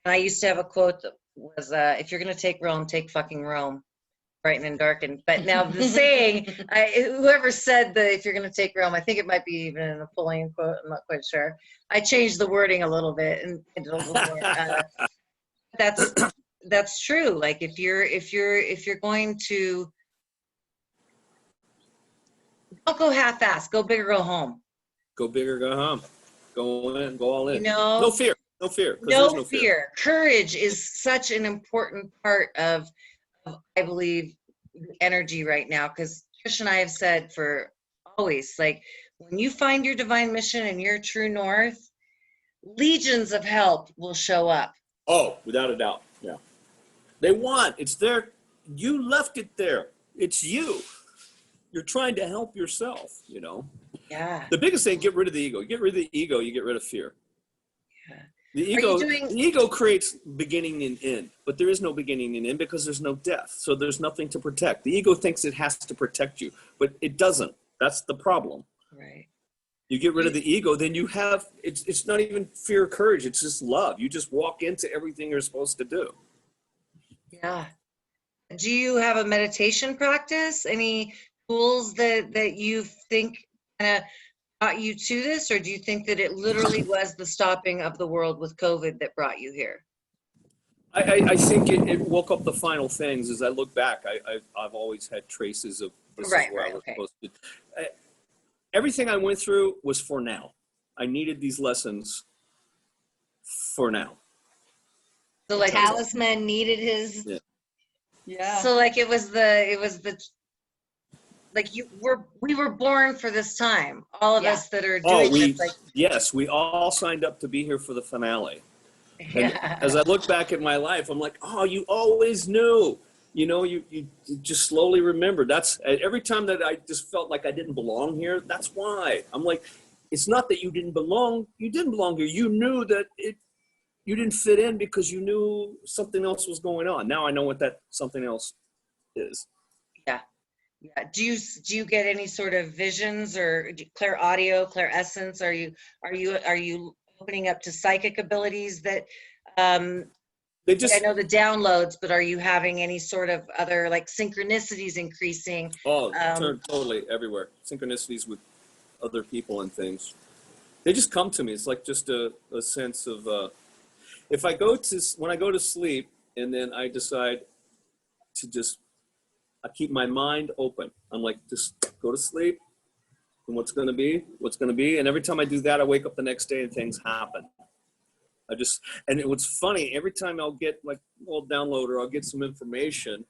And I used to have a quote that was, if you're going to take Rome, take fucking Rome. Brighten and Darken. But now the saying, whoever said that if you're going to take Rome, I think it might be even a Napoleon quote. I'm not quite sure. I changed the wording a little bit and did a little more. That's true. Like if you're going to, don't go half-assed. Go big or go home. Go big or go home. Go in, go all in. No fear. No fear. No fear. Courage is such an important part of I believe, energy right now, because Trish and I have said for always, like, when you find your divine mission and your true north, legions of help will show up. Oh, without a doubt. Yeah. They want, it's there. You left it there. It's you. You're trying to help yourself, Yeah. The biggest thing, get rid of the ego. Get rid of the ego, you get rid of fear. Yeah. The ego creates beginning and end, but there is no beginning and end because there's no death. So there's nothing to protect. The ego thinks it has to protect you, but it doesn't. That's the problem. Right. You get rid of the ego, then you have, it's not even fear or courage. It's just love. You just walk into everything you're supposed to do. Yeah. Do you have a meditation practice? Any tools that you think kind of brought you to this, or do you think that it literally was the stopping of the world with COVID that brought you here? I think it woke up the final things. As I look back, I've always had traces of this is where I was supposed to. Everything I went through was for now. I needed these lessons for now. So like Talisman needed his. Yeah. So like it was the like we were born for this time. All of us that are doing this. Like, yes, we all signed up to be here for the finale. And yeah. as I look back at my life, I'm like, oh, you always knew. You just slowly remember. That's every time that I just felt like I didn't belong here. That's why I'm like, it's not that you didn't belong. You didn't belong here. You knew that you didn't fit in because you knew something else was going on. Now I know what that something else is. Yeah. Yeah. Do you get any sort of visions or clairaudio, clairessence? Are you opening up to psychic abilities that I know the downloads, but are you having any sort of other like synchronicities increasing? Totally everywhere. Synchronicities with other people and things. They just come to me. It's like just a sense of when I go to sleep and then I decide to I keep my mind open. I'm like, just go to sleep and what's going to be. And every time I do that, I wake up the next day and things happen. And it was funny, every time I'll get like a little download or I'll get some information,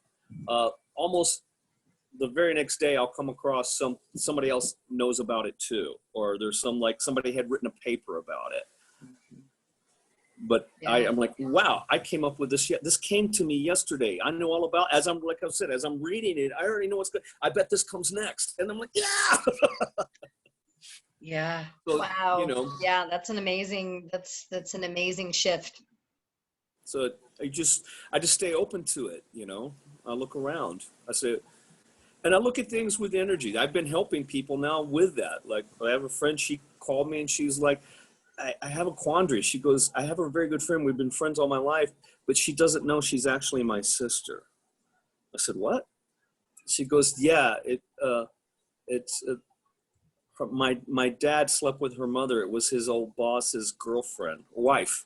almost the very next day I'll come across somebody else knows about it too, or there's somebody had written a paper about it. But Yeah. I'm like, wow, I came up with this. This came to me yesterday. I know all about, as I'm reading it, I already know what's good. I bet this comes next. And I'm like, yeah. Yeah. So, Wow. you know, Yeah, that's an amazing shift. so I just stay open to it. You know, I look around. And I look at things with energy. I've been helping people now with that. Like, I have a friend, she called me and she's like, I have a quandary. She goes, I have a very good friend. We've been friends all my life, but she doesn't know she's actually my sister. I said, what? She goes, yeah, my dad slept with her mother. It was his old boss's wife.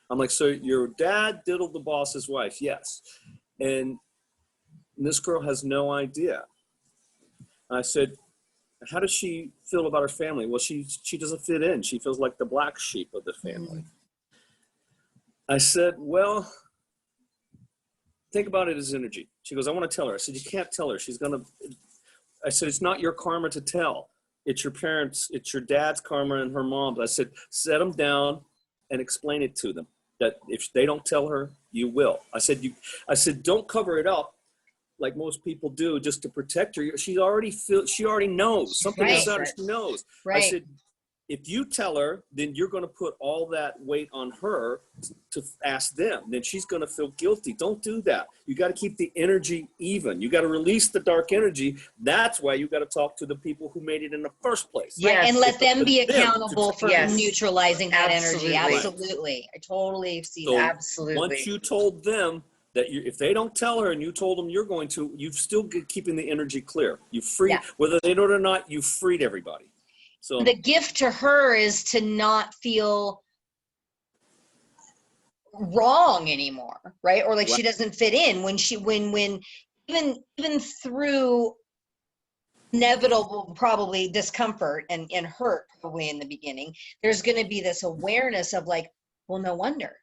I'm like, so your dad diddled the boss's wife? Yes. And this girl has no idea. I said, how does she feel about her family? Well, she doesn't fit in. She feels like the black sheep of the family. I said, well, think about it as energy. She goes, I want to tell her. I said, you can't tell her. I said, it's not your karma to tell. It's your parents, it's your dad's karma and her mom's. I said, set them down and explain it to them, that if they don't tell her, you will. I said, don't cover it up like most people do just to protect her. She already knows something Right. inside her. She knows. Right. I said, if you tell her, then you're going to put all that weight on her to ask them. Then she's going to feel guilty. Don't do that. You got to keep the energy even. You got to release the dark energy. That's why you got to talk to the people who made it in the first place. Yes. Right. And let them be accountable for Yes. neutralizing that energy. Absolutely. Absolutely. I totally see So that. Absolutely. once you told them that if they don't tell her and you told them you're going to, you've still keeping the energy clear. You freed, Yeah. whether they know it or not, you freed everybody. So The gift to her is to not feel wrong anymore, right? Or like she doesn't fit in when even through inevitable probably discomfort and hurt probably in the beginning, there's going to be this awareness of like, well, no wonder,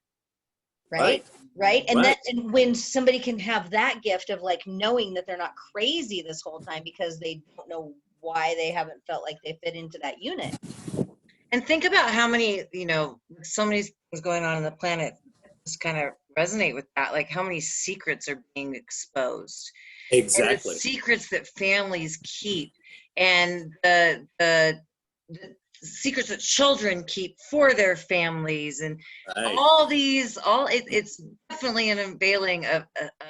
right? And Right. and when somebody can have that gift of like knowing that they're not crazy this whole time because they don't know why they haven't felt like they fit into that unit. And think about how many, so many things going on the planet just kind of resonate with that. Like how many secrets are being exposed. Exactly. And the secrets that families keep and the secrets that children keep for their families and it's definitely an unveiling of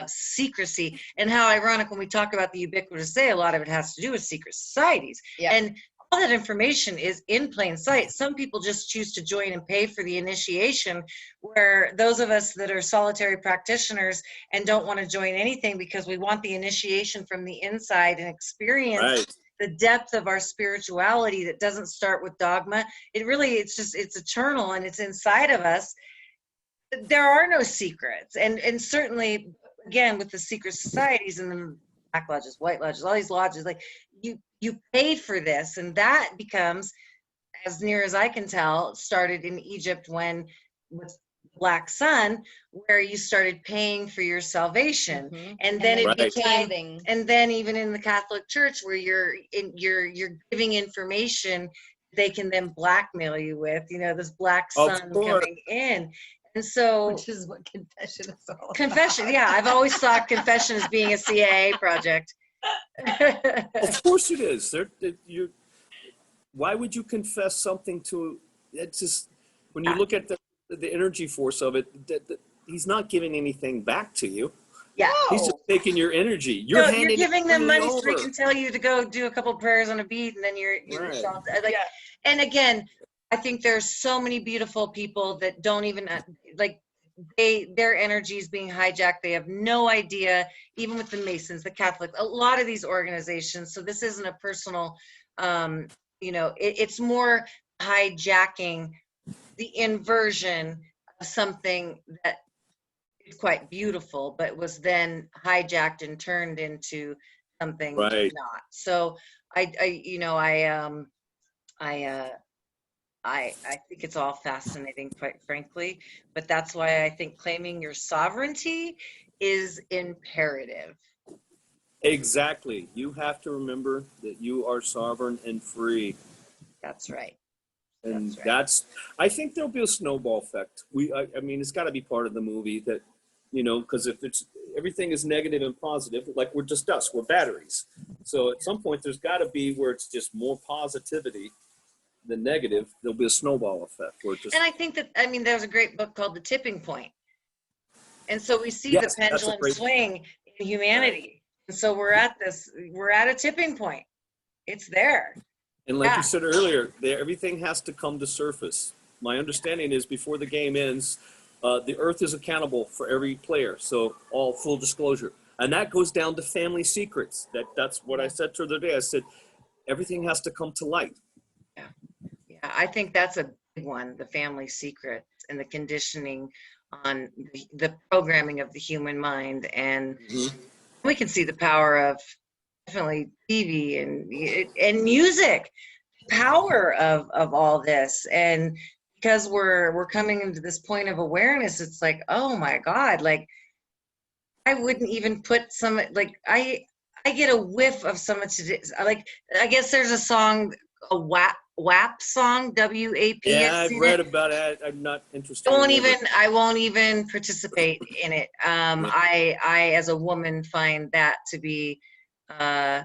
secrecy. And how ironic when we talk about the ubiquitous day, a lot of it has to do with secret societies. Yeah. And all that information is in plain sight. Some people just choose to join and pay for the initiation, where those of us that are solitary practitioners and don't want to join anything because we want the initiation from the inside and experience the depth of our spirituality that doesn't start with dogma. It's eternal and it's inside of us. There are no secrets. And certainly, again, with the secret societies and the black lodges, white lodges, all these lodges, like you paid for this. And that becomes, as near as I can tell, started in Egypt with Black Sun, where you started paying for your salvation. Mm-hmm. And then it became, tithing. and then even in the Catholic Church, where you're giving information they can then blackmail you with, this Black Sun coming in. And so, which is what confession is all about. Confession, yeah. I've always thought confession as being a CIA project. Of course it is. Why would you confess something to? It's just when you look at the energy force of it, he's not giving anything back to you. Yeah, he's just taking your energy. You're giving them money so they can tell you to go do a couple of prayers on a beat, and then you're like. And again, I think there's so many beautiful people that don't even like. Their energy is being hijacked. They have no idea, even with the Masons, the Catholics, a lot of these organizations. So this isn't a personal, it's more hijacking the inversion of something that is quite beautiful, but was then hijacked and turned into something not. So I think it's all fascinating, quite frankly, but that's why I think claiming your sovereignty is imperative. Exactly. You have to remember that you are sovereign and free. That's right. And That's right. that's, I think there'll be a snowball effect. I mean, it's got to be part of the movie that, you know, because if it's, everything is negative and positive, like we're just us, we're batteries. So at some point, there's got to be where it's just more positivity than negative. There'll be a snowball effect where it just, And I think that, I mean, there's a great book called The Tipping Point. And so we see the yes, that's a pendulum great, swing in right. humanity. And so we're at a tipping point. It's there. And like Yeah. you said earlier, everything has to come to surface. My understanding is before the game ends, the earth is accountable for every player. So all full disclosure. And that goes down to family secrets. That's what I said to the other day. I said, everything has to come to light. Yeah. Yeah. I think that's a big one, the family secret and the conditioning on the programming of the human mind. And we can see the power of definitely TV and music, power of all this. And because we're coming into this point of awareness, it's like, oh my God, like I wouldn't even put some, like I get a whiff of some of today's, like I guess there's a song, a WAP song, WAP. Yeah, I've read about it. I'm not interested. I won't even participate in it. Yeah. I as a woman find that to be I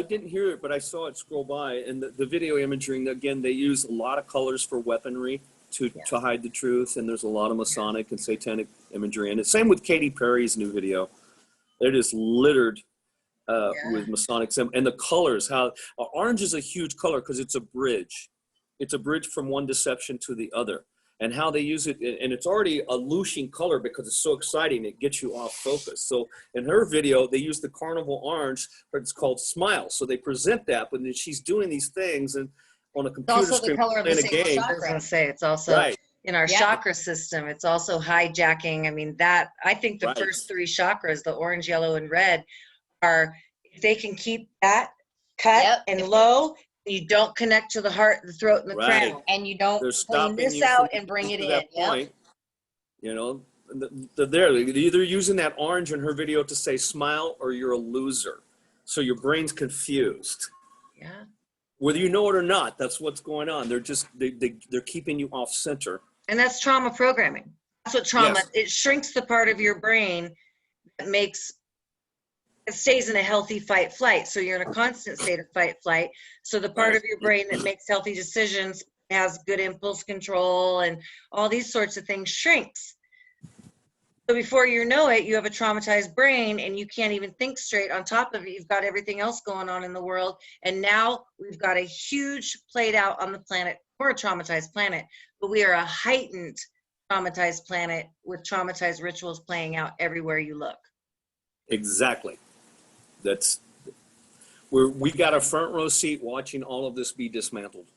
didn't hear it, but I saw it scroll by, and the video imagery, again, they use a lot of colors for weaponry to hide the truth, and there's a lot of Masonic and satanic imagery in it. Same with Katy Perry's new video. They're just littered with Masonic symbols. And the colors, how orange is a huge color because it's a bridge. It's a bridge from one deception to the other. And how they use it, and it's already a looshing color because it's so exciting, it gets you off focus. So in her video, they use the carnival orange, but it's called Smile. So they present that, but then she's doing these things and on a computer screen playing a game. I was going to say, it's also in our chakra system. It's also hijacking. I mean, I think the first three chakras, the orange, yellow, and red, are, if they can keep that cut and low, you don't connect to the heart, the throat, and the crown. And you don't clean this out and bring it in. Point, you know, they're either using that orange in her video to say smile or you're a loser. So your brain's confused. Yeah. Whether you know it or not, that's what's going on. They're just, they're keeping you off center. And that's trauma programming. That's what trauma, it shrinks the part of your brain that it stays in a healthy fight flight. So you're in a constant state of fight flight. So the part of your brain that makes healthy decisions, has good impulse control and all these sorts of things, shrinks. So before you know it, you have a traumatized brain and you can't even think straight. On top of it, you've got everything else going on in the world. And now we've got a huge played out on the planet. We're a traumatized planet, but we are a heightened traumatized planet with traumatized rituals playing out everywhere you look. Exactly. We got a front row seat watching all of this be dismantled.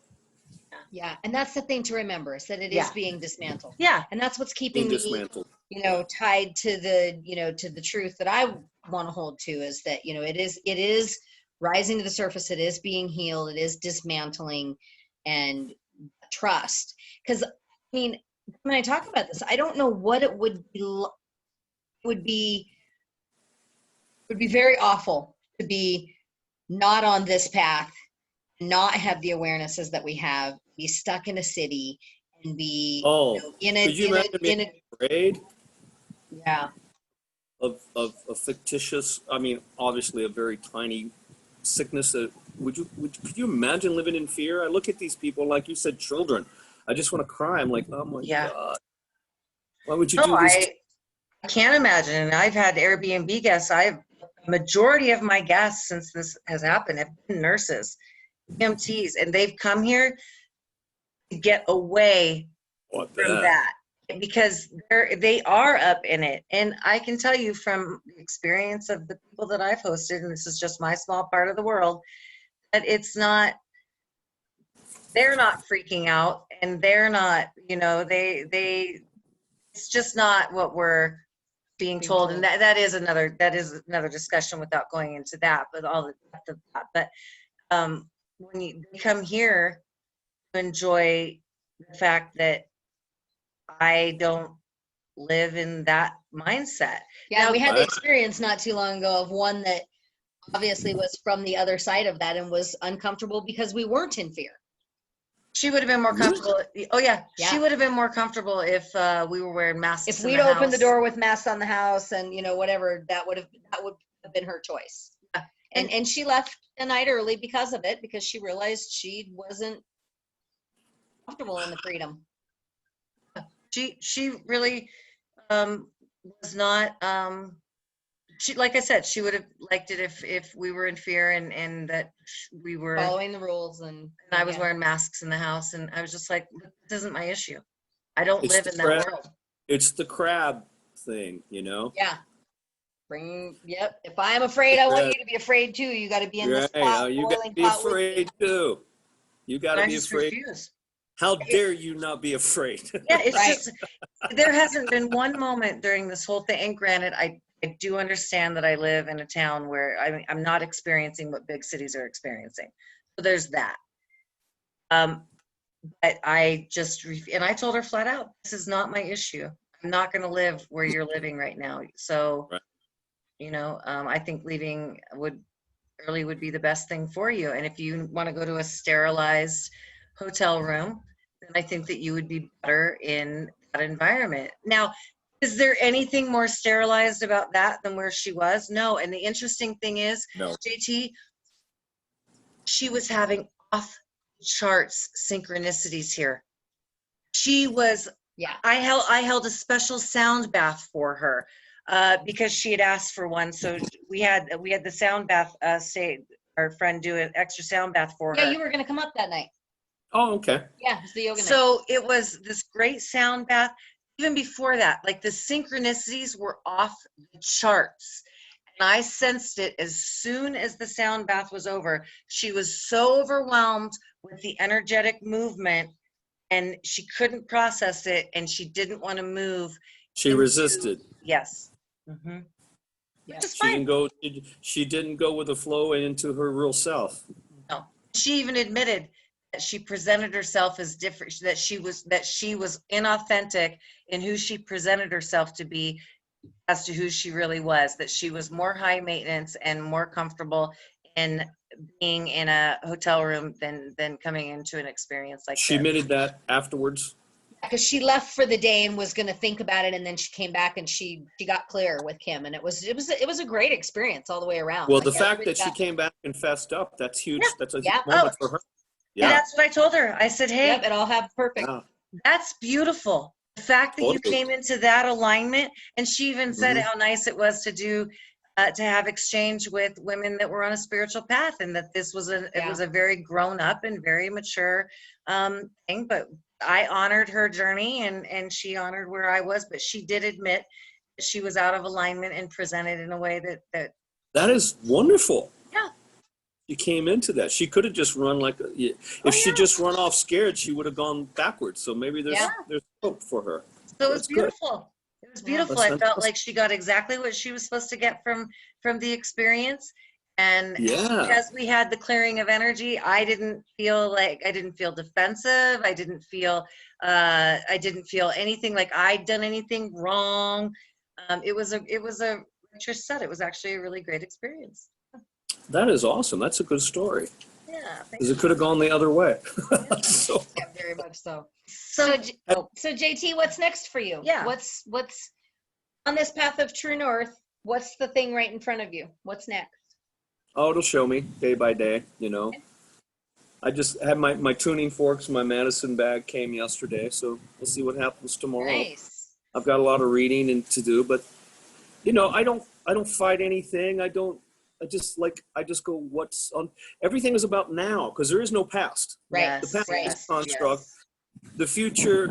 Yeah, and that's the thing to remember, is that it is being dismantled. Yeah, and that's what's keeping me, tied to the truth that I want to hold to, is that it is rising to the surface. It is being healed. It is dismantling and trust. Because I mean, when I talk about this, I don't know what it would be. It would be very awful to be not on this path, not have the awarenesses that we have, be stuck in a city and be in a afraid yeah of a fictitious, I mean, obviously a very tiny sickness that could you imagine living in fear? I look at these people, like you said, children. I just want to cry. I'm like, oh my God. Why would you do this? I can't imagine. And I've had Airbnb guests. Majority of my guests since this has happened have been nurses, EMTs, and they've come here to get away from that because they are up in it. And I can tell you from the experience of the people that I've hosted, and this is just my small part of the world, that they're not freaking out, and they're not, it's just not what we're being told. And that is another discussion without going into that, but all the depth of that. But when you come here to enjoy the fact that I don't live in that mindset. Yeah, Now, we had the experience not too long ago of one that obviously was from the other side of that and was uncomfortable because we weren't in fear. she would have been more comfortable. Oh yeah, Yeah. she would have been more comfortable if we were wearing masks. If in we'd the opened the house. door with masks on the house and, you know, whatever, that would have been her choice. Yeah. And she left the night early because of it, because she realized she wasn't comfortable in the freedom. She really was not. She, like I said, she would have liked it if we were in fear and that we were Following the rules and I was yeah. wearing masks in the house, and I was just like, this isn't my issue. I don't It's live the in that crab. world. It's the crab thing, you know? Yeah. Yep. If I'm afraid, I want you to be afraid too. You got to be in this pot, You got to boiling be pot with me. afraid too. You got And to I be just afraid. refuse. How dare you not be afraid? Yeah, it's Right. just, there hasn't been one moment during this whole thing. And granted, I do understand that I live in a town where I'm not experiencing what big cities are experiencing. So there's that. But I just, and I told her flat out, this is not my issue. I'm not going to live where you're living right now. So, Right. you know, I think leaving early would be the best thing for you. And if you want to go to a sterilized hotel room, then I think that you would be better in that environment. Now, is there anything more sterilized about that than where she was? No. And the interesting thing is, No. JT, she was having off charts synchronicities here. She was, Yeah. I held a special sound bath for her because she had asked for one. So we had the sound bath, say our friend do an extra sound bath for her. Yeah, you were going to come up that night. Oh, okay. Yeah, it's the yoga night. So it was this great sound bath. Even before that, like the synchronicities were off the charts. And I sensed it as soon as the sound bath was over. She was so overwhelmed with the energetic movement and she couldn't process it and she didn't want to move. She resisted. Yes. Mm-hmm. Yeah. Which is She fine. she didn't go with the flow and into her real self. No. She even admitted that she presented herself as different, that she was inauthentic in who she presented herself to be as to who she really was, that she was more high maintenance and more comfortable in being in a hotel room than coming into an experience like She this. admitted that afterwards. Because she left for the day and was going to think about it, and then she came back and she got clear with Kim, and it was a great experience all the way around. Well, Like, the fact everybody that she got- came back and fessed up, that's huge. Yeah. That's a Yeah. huge moment for her. And Yeah. that's what I told her. I said, hey, Yep, it all happened perfect. Yeah. that's beautiful. The fact that you Totally. came into that alignment, and she even said Mhm. how nice it was to do, to have exchange with women that were on a spiritual path, and that this was it was a very grown up and very mature thing. But I honored her journey, and she honored where I was. But she did admit that she was out of alignment and presented in a way that That is wonderful. Yeah. She came into that. She could have just run if she just run off scared, she would have gone backwards. So maybe there's hope for her. So it was That's good. beautiful. It was beautiful. That's I felt fantastic. like she got exactly what she was supposed to get from the experience. And Yeah. because we had the clearing of energy, I didn't feel defensive. I didn't feel anything like I'd done anything wrong. It was a like Trish said, it was actually a really great experience. That is awesome. That's a good story. Yeah. Because it could have gone the other way. So, Yeah, very much so. So So JT, what's next for you? Yeah. What's on this path of true north? What's the thing right in front of you? What's next? oh, it'll show me day by day, you know. I just had my tuning forks, my Madison bag came yesterday, so we'll see what happens tomorrow. Nice. I've got a lot of reading and to do, but you know, I don't fight anything. I just go what's on. Everything is about now because there is no past. Right. Yes, The past right. is construct. The future,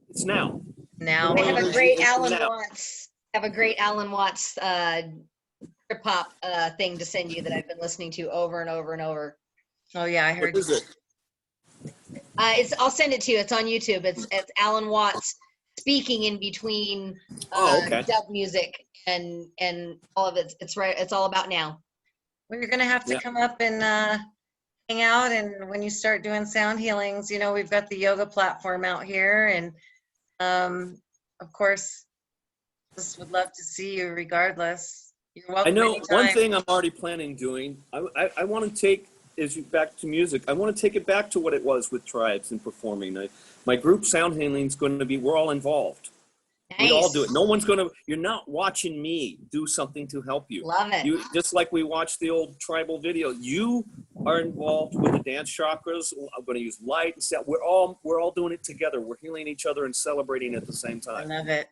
it's now. Now They have a great Now. Alan Watts trip hop thing to send you that I've been listening to over and over and over. Oh yeah, I heard What is it? I'll send it to you. It's on YouTube. It's Alan Watts speaking in between Okay. dub music and all of it. It's all about now. Well, you're gonna have to come up and hang out, and when you start doing sound healings, you know, we've got the yoga platform out here, and of course, just would love to see you regardless. You're I welcome know one anytime. thing I'm already planning doing. I want to take back to music. I want to take it back to what it was with tribes and performing. My group sound handling is going to be. We're all involved. We all do it. No one's going to. You're not watching me do something to help you. Love it. You just like we watched the old tribal video. You are involved with the dance chakras. I'm going to use light and stuff. We're all doing it together. We're healing each other and celebrating at the same I time. love it.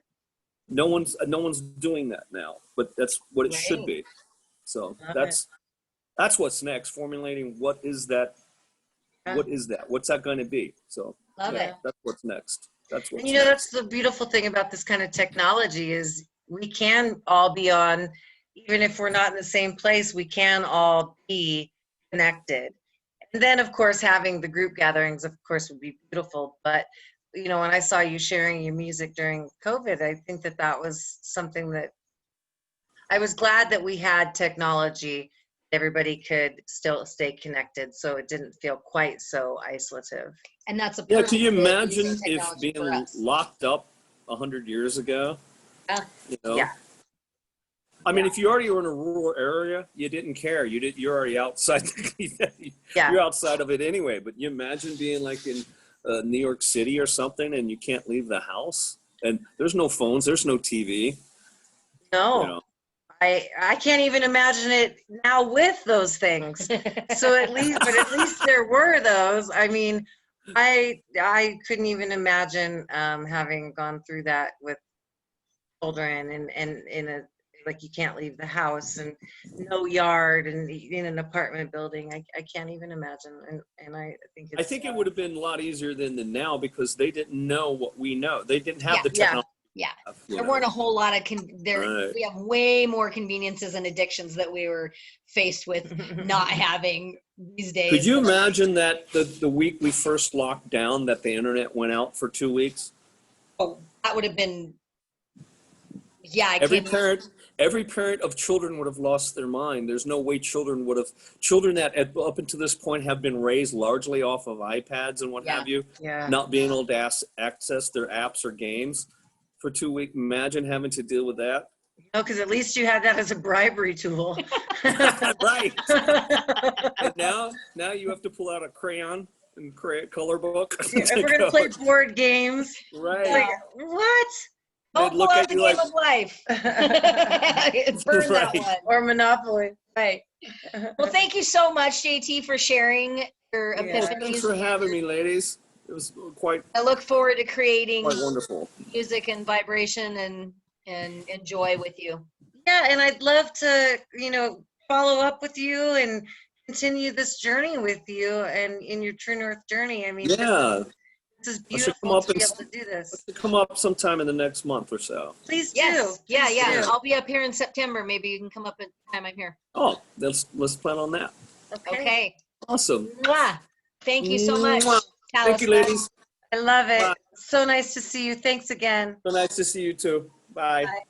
No one's doing that now, but that's what it should be. So that's what's next. Formulating what is that? What is that? What's that going to be? So Love it. That's what's next. That's what's And you know, next. that's the beautiful thing about this kind of technology is we can all be on, even if we're not in the same place, we can all be connected. And then, of course, having the group gatherings, of course, would be beautiful. But, you know, when I saw you sharing your music during COVID, I think that that was something that I was glad that we had technology. Everybody could still stay connected, so it didn't feel quite so isolative. And that's a Yeah, perfect can you way to use imagine our if technology for being us. locked up 100 years ago? Yeah. You know? Yeah. I mean, if you already were in a rural area, you didn't care. You're already outside. Yeah. You're outside of it anyway. But you imagine being like in New York City or something, and you can't leave the house, and there's no phones, there's no TV. No. You know? I can't even imagine it now with those things. So at least there were those. I mean, I couldn't even imagine having gone through that with children and in a, like, you can't leave the house and no yard and in an apartment building. I can't even imagine. And I think I think it would have been a lot easier than now because they didn't know what we know. They didn't have the technology. Yeah. You There know? weren't a whole lot of Right. we have way more conveniences and addictions that we were faced with not having these days. Could you imagine that the week we first locked down that the internet went out for 2 weeks? Oh, that would have been, yeah. Every parent of children would have lost their mind. There's no way children that up until this point have been raised largely off of iPads and what have you, not being able to access their apps or games for 2 weeks. Imagine having to deal with that. No, because at least you had that as a bribery tool. Right. And now you have to pull out a crayon and create a color book. If we're gonna play board games, Right. like, what? They'd Don't look pull out at the you game like, of life. Burn that Right. one. Or Monopoly, right? Well, thank you so much, JT, for sharing your epiphanies. thanks for having me, ladies. It was quite I look forward to creating wonderful. music and vibration and joy with you. Yeah, and I'd love to, you know, follow up with you and continue this journey with you and in your True North journey. I mean, Yeah. this is I should come beautiful up to be and able to do this. come up sometime in the next month or so. Please do. Yes. Yeah. Please Yeah. do. I'll be up here in September. Maybe you can come up at the time I'm here. Oh, let's plan on that. Okay. Awesome. Mwah. Thank you so much. Mwah. Thank you, Talisman. ladies. I love it. Bye. So nice to see you. Thanks again. So nice to see you too. Bye. Bye.